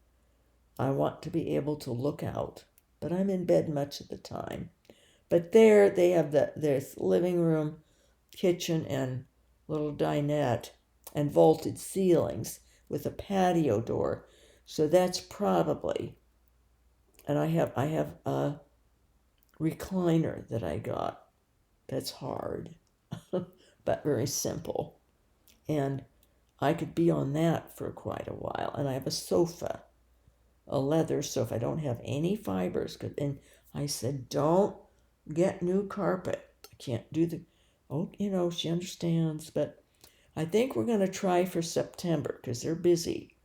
A: I want to be able to look out, but I'm in bed much of the time. But there they have there's living room, kitchen, and little dinette, and vaulted ceilings with a patio door. So that's probably, and I have a recliner that I got. That's hard, but very simple. And I could be on that for quite a while. And I have a sofa, a leather sofa. I don't have any fibers. And I said, don't get new carpet. I can't do the, oh, she understands. But I think we're going to try for September because they're busy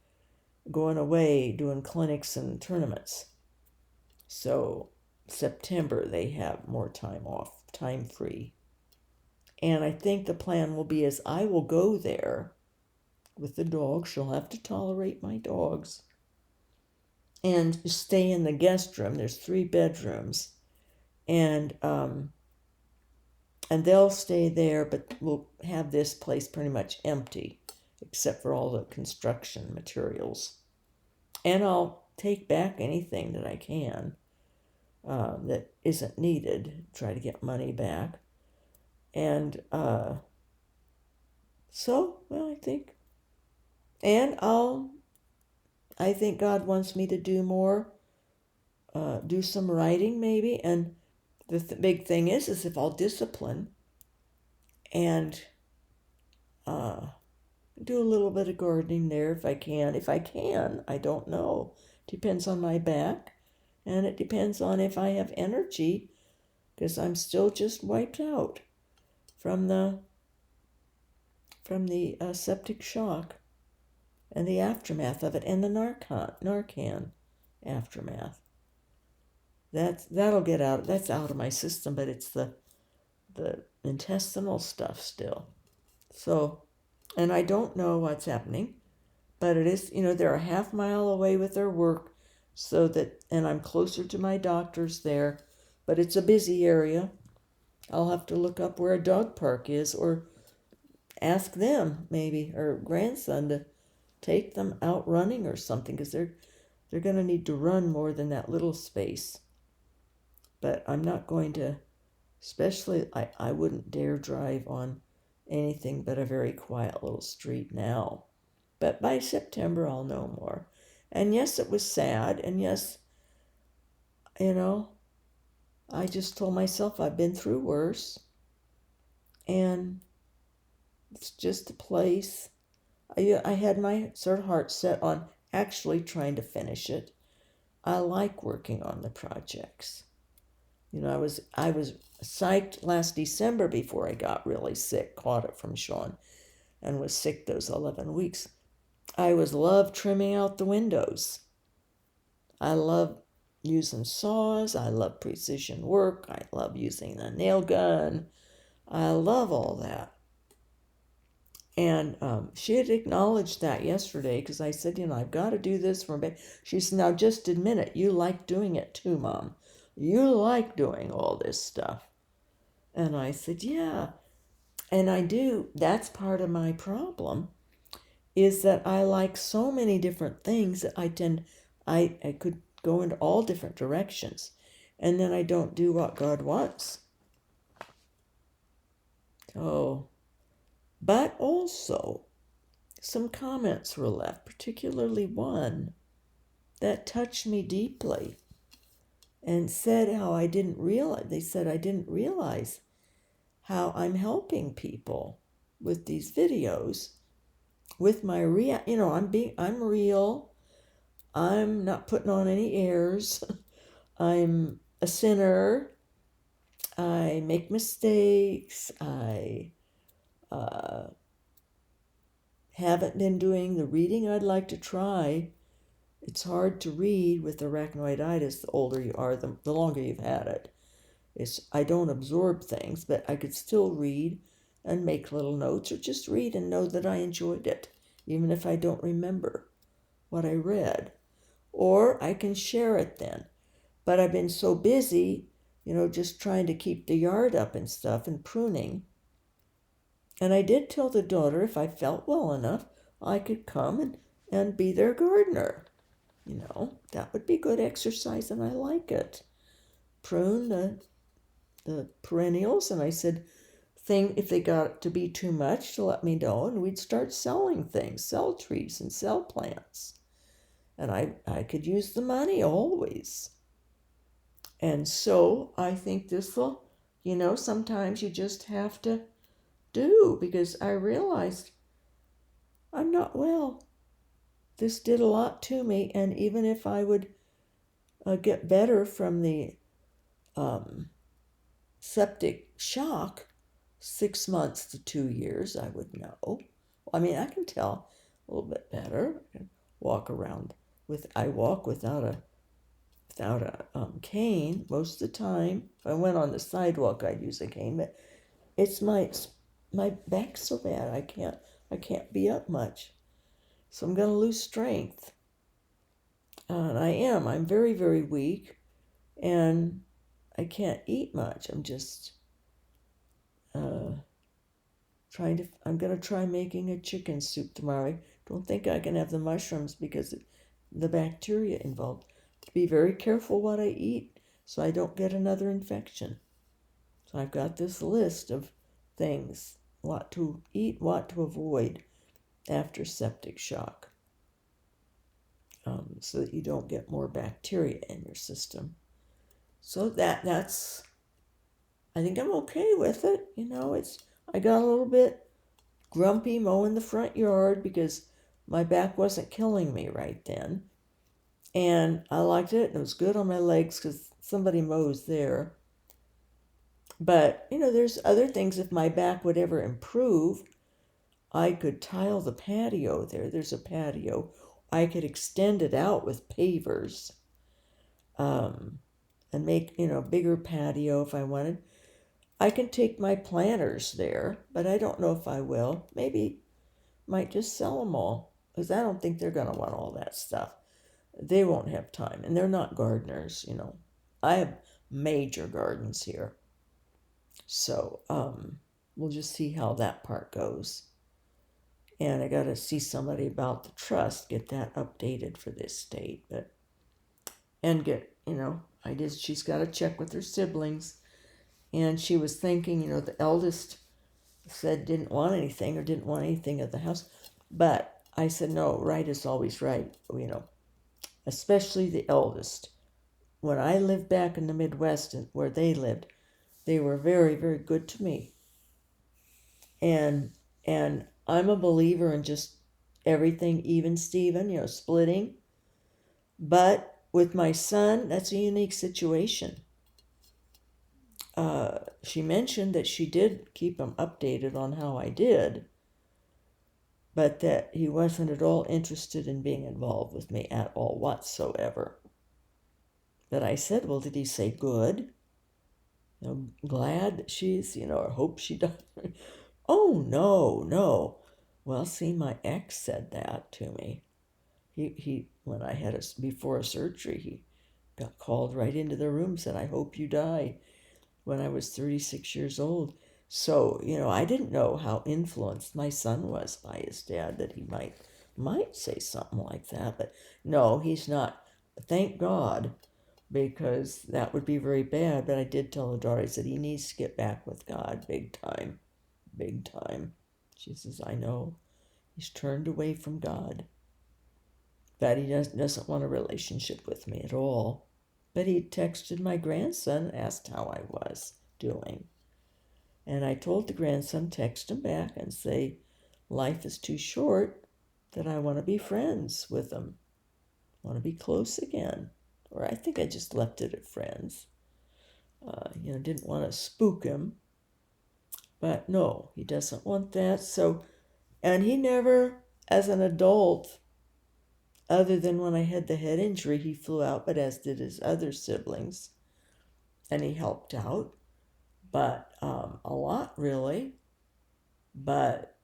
A: going away doing clinics and tournaments. So September they have more time off, time free. And I think the plan will be is I will go there with the dog. She'll have to tolerate my dogs. And stay in the guest room. There's 3 bedrooms. And they'll stay there, but we'll have this place pretty much empty, except for all the construction materials. And I'll take back anything that I can that isn't needed, try to get money back. And so, well, I think God wants me to do more, do some writing maybe. And the big thing is if I'll discipline and do a little bit of gardening there if I can. If I can, I don't know. Depends on my back, and it depends on if I have energy, because I'm still just wiped out from the septic shock and the aftermath of it, and the Narcan aftermath. That'll get out. That's out of my system, but it's the intestinal stuff still. So, and I don't know what's happening, but it is, they're a half mile away with their work, and I'm closer to my doctors there, but it's a busy area. I'll have to look up where a dog park is, or ask them maybe, or grandson to take them out running or something, because they're going to need to run more than that little space. But I'm not going to, especially, I wouldn't dare drive on anything but a very quiet little street now. But by September, I'll know more. And yes, it was sad. And yes, I just told myself I've been through worse. And it's just a place. I had my sort of heart set on actually trying to finish it. I like working on the projects. I was psyched last December before I got really sick, caught it from Sean, and was sick those 11 weeks. I loved trimming out the windows. I love using saws. I love precision work. I love using the nail gun. I love all that. And she had acknowledged that yesterday, because I said, I've got to do this for a bit. She said, now just admit it. You like doing it too, Mom. You like doing all this stuff. And I said, yeah. And I do. That's part of my problem, is that I like so many different things that I could go into all different directions. And then I don't do what God wants. Oh. But also, some comments were left, particularly one that touched me deeply, and said how they said I didn't realize how I'm helping people with these videos, with my I'm real. I'm not putting on any airs. I'm a sinner. I make mistakes. I haven't been doing the reading I'd like to try. It's hard to read with arachnoiditis. The older you are, the longer you've had it. I don't absorb things, but I could still read and make little notes, or just read and know that I enjoyed it, even if I don't remember what I read. Or I can share it then. But I've been so busy, just trying to keep the yard up and stuff and pruning. And I did tell the daughter if I felt well enough, I could come and be their gardener. That would be good exercise, and I like it. Prune the perennials, and I said, if they got to be too much, to let me know, and we'd start selling things, sell trees and sell plants. And I could use the money always. And so I think this'll, sometimes you just have to do, because I realized I'm not well. This did a lot to me, and even if I would get better from the um, septic shock, 6 months to 2 years, I would know. I mean, I can tell a little bit better. I can walk around I walk without a cane most of the time. If I went on the sidewalk, I'd use a cane, but it's my back's so bad I can't be up much. So I'm gonna lose strength. And I'm very, very weak, and I can't eat much. I'm just uh, I'm gonna try making a chicken soup tomorrow. I don't think I can have the mushrooms because of the bacteria involved. To be very careful what I eat so I don't get another infection. So I've got this list of things, what to eat, what to avoid after septic shock, so that you don't get more bacteria in your system. So that's I think I'm okay with it. I got a little bit grumpy mowing the front yard because my back wasn't killing me right then. And I liked it. It was good on my legs because somebody mows there. But, there's other things. If my back would ever improve, I could tile the patio there. There's a patio. I could extend it out with pavers, and make, bigger patio if I wanted. I can take my planters there, but I don't know if I will. Maybe might just sell them all because I don't think they're going to want all that stuff. They won't have time, and they're not gardeners. I have major gardens here. So we'll just see how that part goes. And I got to see somebody about the trust, get that updated for this state, and she's got to check with her siblings. And she was thinking, the eldest said didn't want anything at the house. But I said, no, right is always right, especially the eldest. When I lived back in the Midwest where they lived, they were very, very good to me. And I'm a believer in just everything even Steven, splitting. But with my son, that's a unique situation. She mentioned that she did keep him updated on how I did, but that he wasn't at all interested in being involved with me at all whatsoever. But I said, well, did he say good? Glad that she's, or hope she does. Oh, no, no. Well, see, my ex said that to me. He when I had before a surgery, he got called right into the room, said, I hope you die, when I was 36 years old. So, I didn't know how influenced my son was by his dad, that he might say something like that. But no, he's not. Thank God, because that would be very bad. But I did tell the daughter, I said, he needs to get back with God big time, big time. She says, I know. He's turned away from God. That he doesn't want a relationship with me at all. But he texted my grandson, asked how I was doing. And I told the grandson, text him back and say, life is too short, that I want to be friends with him. I want to be close again. Or I think I just left it at friends. Didn't want to spook him. But no, he doesn't want that. So, and he never, as an adult, other than when I had the head injury, he flew out, but as did his other siblings. And he helped out. But a lot, really. But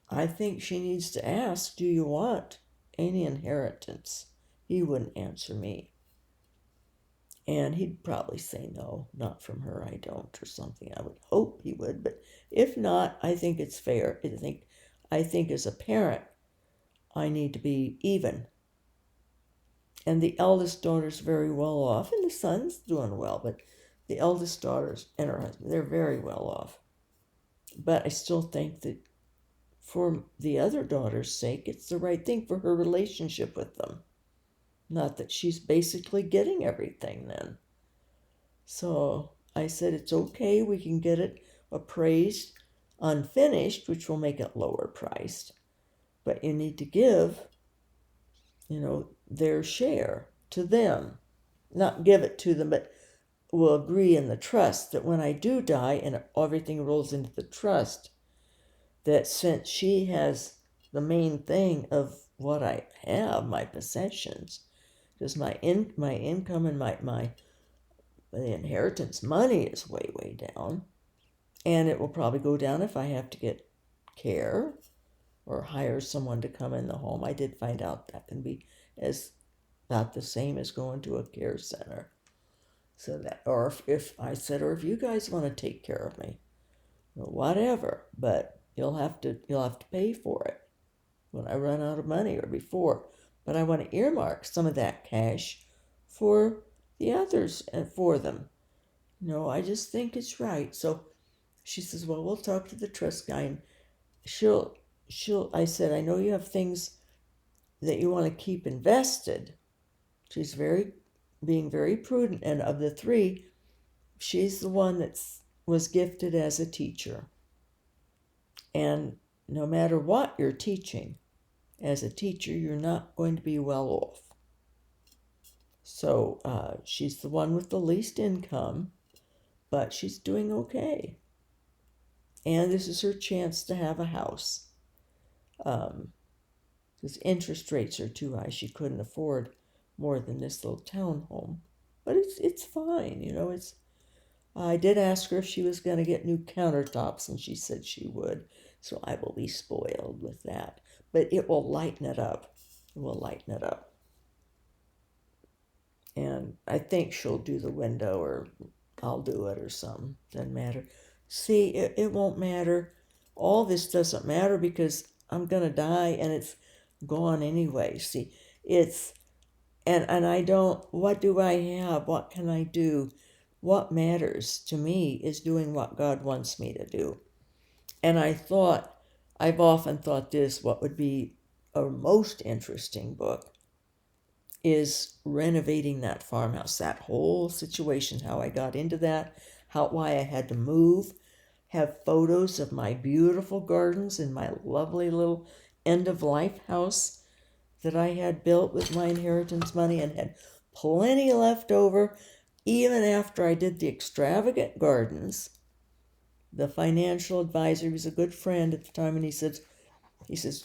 A: I think she needs to ask, do you want any inheritance? He wouldn't answer me. And he'd probably say no, not from her, I don't, or something. I would hope he would, but if not, I think it's fair. I think as a parent, I need to be even. And the eldest daughter's very well off, and the son's doing well, but the eldest daughter's and her husband, they're very well off. But I still think that for the other daughter's sake, it's the right thing for her relationship with them. Not that she's basically getting everything then. So I said, it's okay, we can get it appraised unfinished, which will make it lower priced. but you need to give, their share to them. Not give it to them, but will agree in the trust that when I do die and everything rolls into the trust, that since she has the main thing of what I have, my possessions, because my income and my the inheritance money is way down, and it will probably go down if I have to get care or hire someone to come in the home. I did find out that can be as not the same as going to a care center. So that, or if I said, or if you guys want to take care of me, whatever, but you'll have to pay for it when I run out of money or before. But I want to earmark some of that cash for the others and for them. I just think it's right. So she says, well, we'll talk to the trust guy, and she'll I said, I know you have things that you want to keep invested. She's being very prudent, and of the three, she's the one that was gifted as a teacher. And no matter what you're teaching, as a teacher, you're not going to be well off. So she's the one with the least income, but she's doing okay. And this is her chance to have a house. Because interest rates are too high. She couldn't afford more than this little townhome. But it's fine, it's. I did ask her if she was going to get new countertops, and she said she would. So I will be spoiled with that. But it will lighten it up. It will lighten it up. And I think she'll do the window, or I'll do it or something. Doesn't matter. See, it won't matter. All this doesn't matter because I'm going to die and it's gone anyway. See, and I don't, what do I have? What can I do? What matters to me is doing what God wants me to do. And I've often thought this, what would be a most interesting book is renovating that farmhouse, that whole situation, how I got into that, why I had to move, have photos of my beautiful gardens in my lovely little end-of-life house that I had built with my inheritance money and had plenty left over, even after I did the extravagant gardens. The financial advisor, he was a good friend at the time, and he says,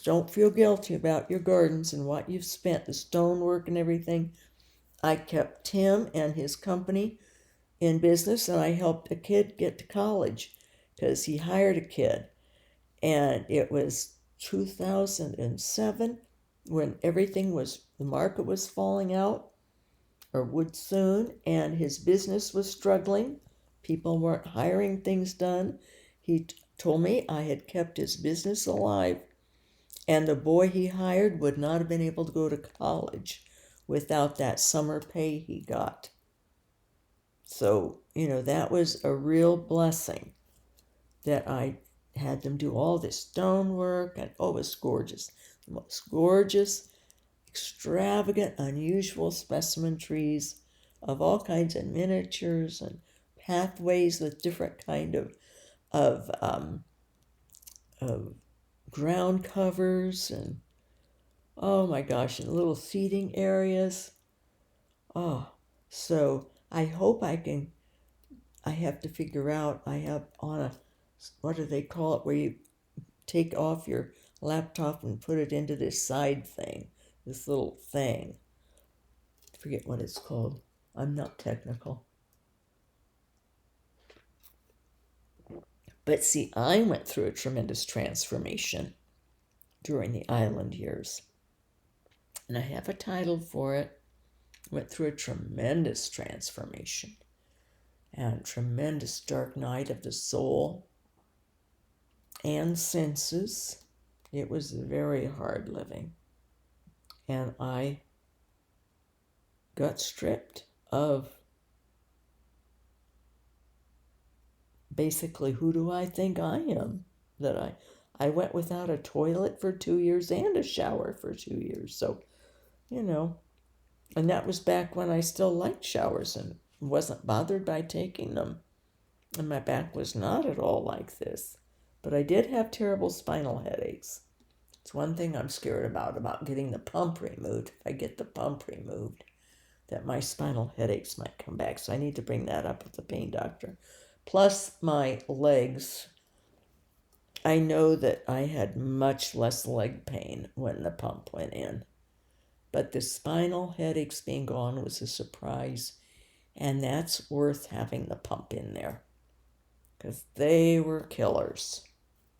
A: don't feel guilty about your gardens and what you've spent, the stonework and everything. I kept him and his company in business, and I helped a kid get to college because he hired a kid. And it was 2007 when the market was falling out, or would soon, and his business was struggling. People weren't hiring things done. He told me I had kept his business alive, and the boy he hired would not have been able to go to college without that summer pay he got. So, that was a real blessing that I had them do all this stonework, and it was gorgeous. The most gorgeous, extravagant, unusual specimen trees of all kinds of miniatures and pathways with different kind of ground covers, and oh my gosh, and little seating areas. So I hope I have to figure out, I have on a, what do they call it, where you take off your laptop and put it into this side thing, this little thing. I forget what it's called. I'm not technical. But see, I went through a tremendous transformation during the island years. And I have a title for it. Went through a tremendous transformation and tremendous dark night of the soul and senses. It was very hard living. And I got stripped of basically, who do I think I am? That I went without a toilet for 2 years and a shower for 2 years. So, and that was back when I still liked showers and wasn't bothered by taking them. And my back was not at all like this. But I did have terrible spinal headaches. It's one thing I'm scared about getting the pump removed. If I get the pump removed, that my spinal headaches might come back. So I need to bring that up with the pain doctor. Plus my legs. I know that I had much less leg pain when the pump went in. But the spinal headaches being gone was a surprise. And that's worth having the pump in there. Because they were killers.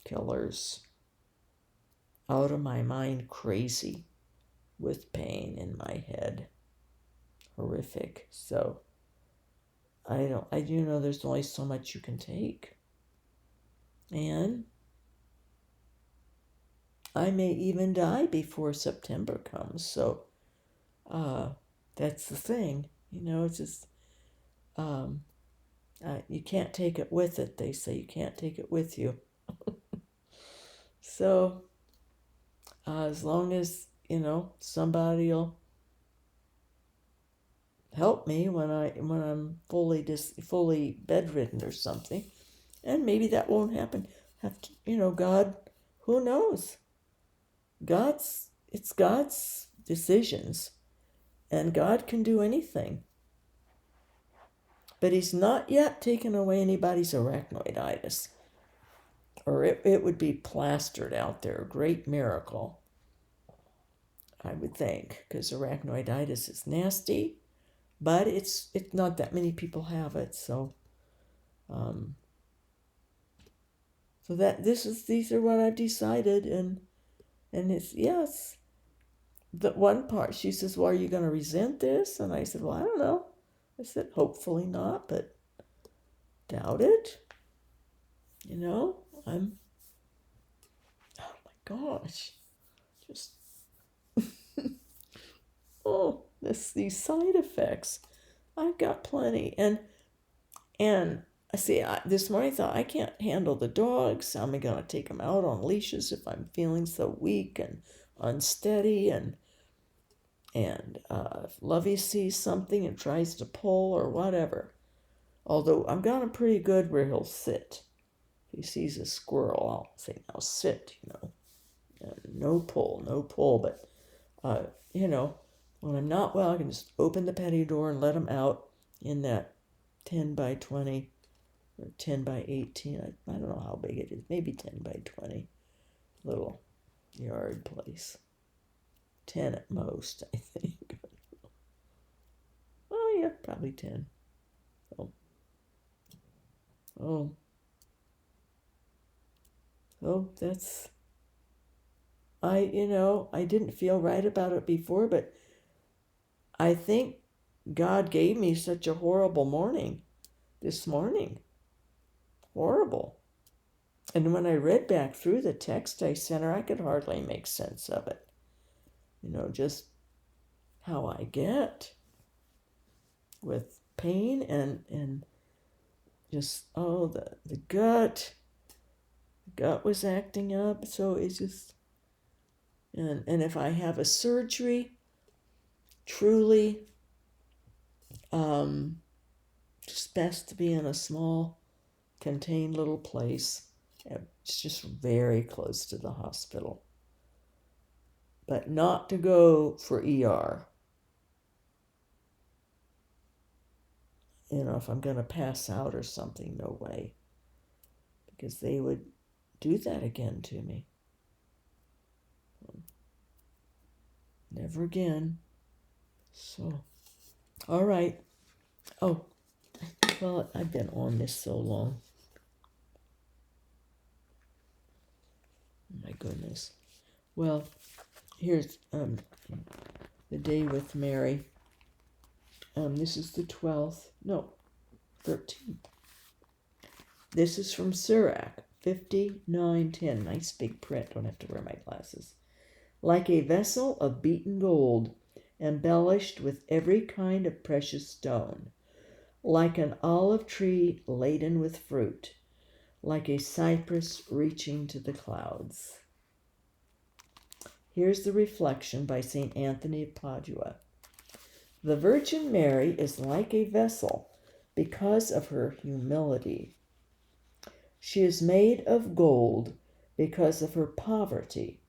A: Killers. Out of my mind crazy with pain in my head. Horrific. So I do know there's only so much you can take. And I may even die before September comes. So that's the thing. It's just you can't take it with it. They say you can't take it with you. So as long as somebody will help me when I'm fully bedridden or something, and maybe that won't happen. Have to, God, who knows? It's God's decisions, and God can do anything. But He's not yet taken away anybody's arachnoiditis, or it would be plastered out there. A great miracle, I would think, because arachnoiditis is nasty, but it's not that many people have it. So these are what I've decided, and it's yes. The one part, she says, well, are you going to resent this? And I said, well, I don't know. I said, hopefully not, but doubt it. I'm, oh my gosh, just, these side effects. I've got plenty. And I see, this morning I thought, I can't handle the dogs. How am I going to take them out on leashes if I'm feeling so weak and unsteady? And if Lovey sees something and tries to pull or whatever. Although I'm got him pretty good where he'll sit. If he sees a squirrel, I'll say, now sit, no pull. But, when I'm not well, I can just open the patio door and let him out in that 10 by 20 or 10 by 18. I don't know how big it is. Maybe 10 by 20 little yard place. 10 at most, I think. Oh, yeah, probably 10. That's, I didn't feel right about it before, but I think God gave me such a horrible morning this morning. Horrible. And when I read back through the text I sent her, I could hardly make sense of it. Just how I get with pain and just, the gut. The gut was acting up. So it's just, and if I have a surgery, truly, just best to be in a small, contained little place. It's just very close to the hospital. But not to go for ER. If I'm going to pass out or something, no way. Because they would do that again to me. Never again. So, all right. Oh, well, I've been on this so long. My goodness. Well, here's the day with Mary. This is the 12th. No, 13th. This is from Sirach, 59:10. Nice big print. Don't have to wear my glasses. Like a vessel of beaten gold, embellished with every kind of precious stone. Like an olive tree laden with fruit. Like a cypress reaching to the clouds. Here's the reflection by St. Anthony of Padua. The Virgin Mary is like a vessel because of her humility. She is made of gold because of her poverty.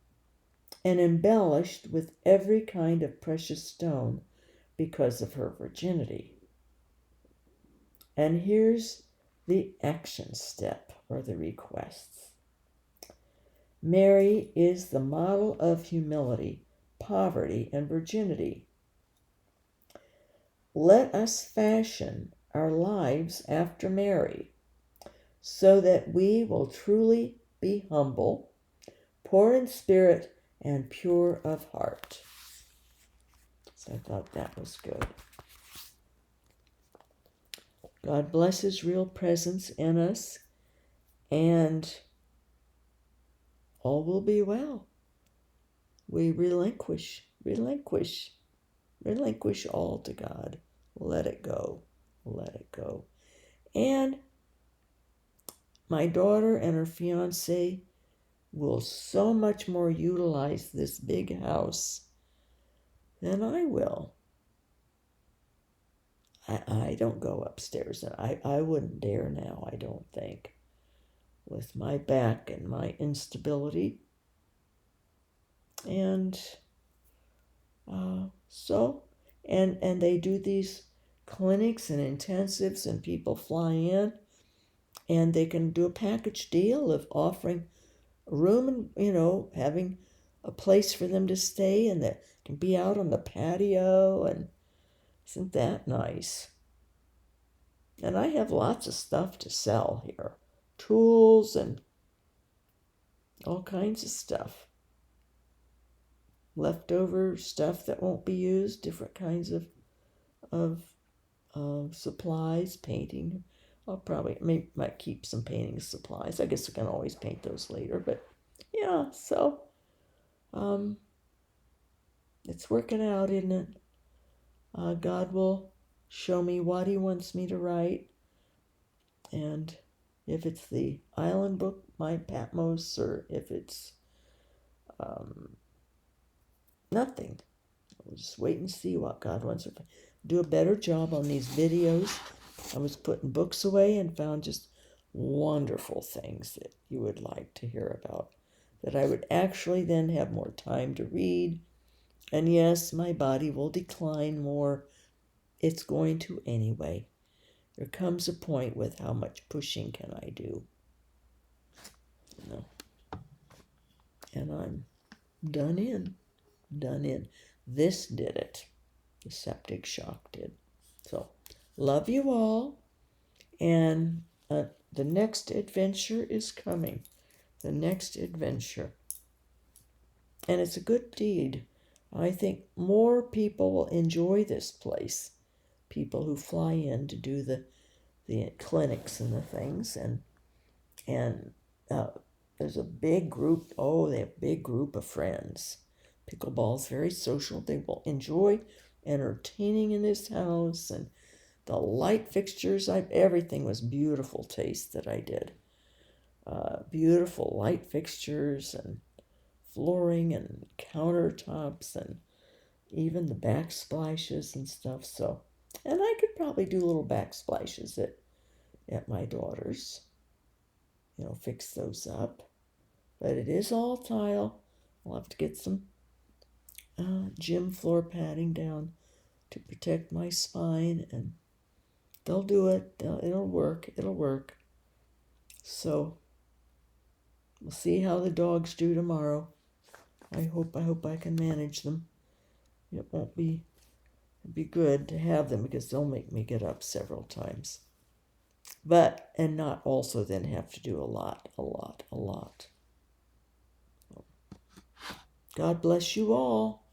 A: and embellished with every kind of precious stone because of her virginity. And here's the action step, or the requests. Mary is the model of humility, poverty, and virginity. Let us fashion our lives after Mary, so that we will truly be humble, poor in spirit, and pure of heart. So I thought that was good. God bless His real presence in us, and all will be well. We relinquish all to God. Let it go. Let it go. And my daughter and her fiance will so much more utilize this big house than I will. I don't go upstairs, and I wouldn't dare now, I don't think, with my back and my instability. And and they do these clinics and intensives, and people fly in, and they can do a package deal of offering a room and, having a place for them to stay, and that can be out on the patio, and isn't that nice? And I have lots of stuff to sell here. Tools and all kinds of stuff. Leftover stuff that won't be used, different kinds of supplies, painting. I'll probably might keep some painting supplies. I guess I can always paint those later, but yeah, so it's working out, isn't it? God will show me what He wants me to write, and if it's the island book, my Patmos, or if it's nothing. We'll just wait and see what God wants to do. A better job on these videos. I was putting books away and found just wonderful things that you would like to hear about, that I would actually then have more time to read. And yes, my body will decline more. It's going to anyway. There comes a point with how much pushing can I do. And I'm done in. This did it. The septic shock did. So, love you all. And the next adventure is coming. The next adventure. And it's a good deed. I think more people will enjoy this place. People who fly in to do the clinics and the things. And there's a big group. Oh, they have a big group of friends. Pickleball's very social. They will enjoy entertaining in this house, and the light fixtures. Everything was beautiful taste that I did. Beautiful light fixtures and flooring and countertops and even the backsplashes and stuff. So, and I could probably do little backsplashes at my daughter's. Fix those up. But it is all tile. I'll have to get some gym floor padding down to protect my spine, and they'll do it. It'll work. So we'll see how the dogs do tomorrow. I hope I can manage them. It'd be good to have them, because they'll make me get up several times. And not also then have to do a lot. God bless you all.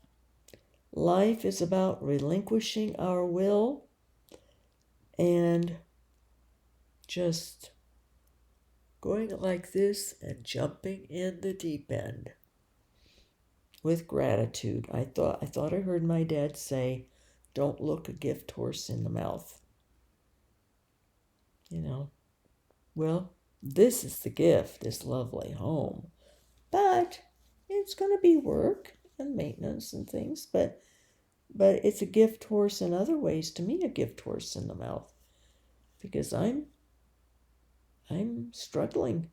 A: Life is about relinquishing our will and just going like this and jumping in the deep end with gratitude. I thought I heard my dad say, "Don't look a gift horse in the mouth." Well, this is the gift, this lovely home. But it's going to be work and maintenance and things, but it's a gift horse in other ways, to me, a gift horse in the mouth, because I'm struggling.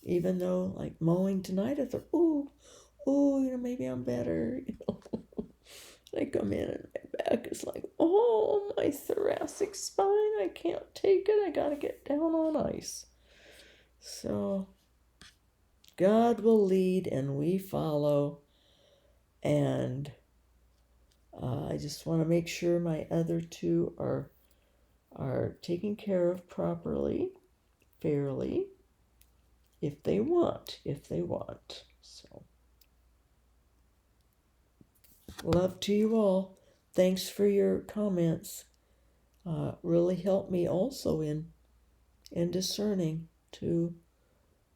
A: Even though, like mowing tonight, I thought, maybe I'm better. I come in and my back is like, oh, my thoracic spine, I can't take it. I gotta get down on ice. So God will lead and we follow. And I just want to make sure my other two are taken care of properly, fairly, if they want. So, love to you all. Thanks for your comments. Really helped me also in discerning to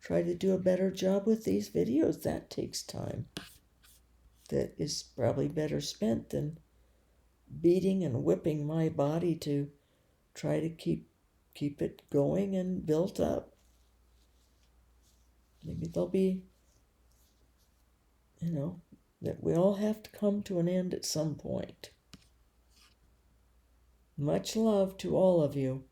A: try to do a better job with these videos. That takes time. That is probably better spent than beating and whipping my body to try to keep it going and built up. Maybe there'll be, that we all have to come to an end at some point. Much love to all of you.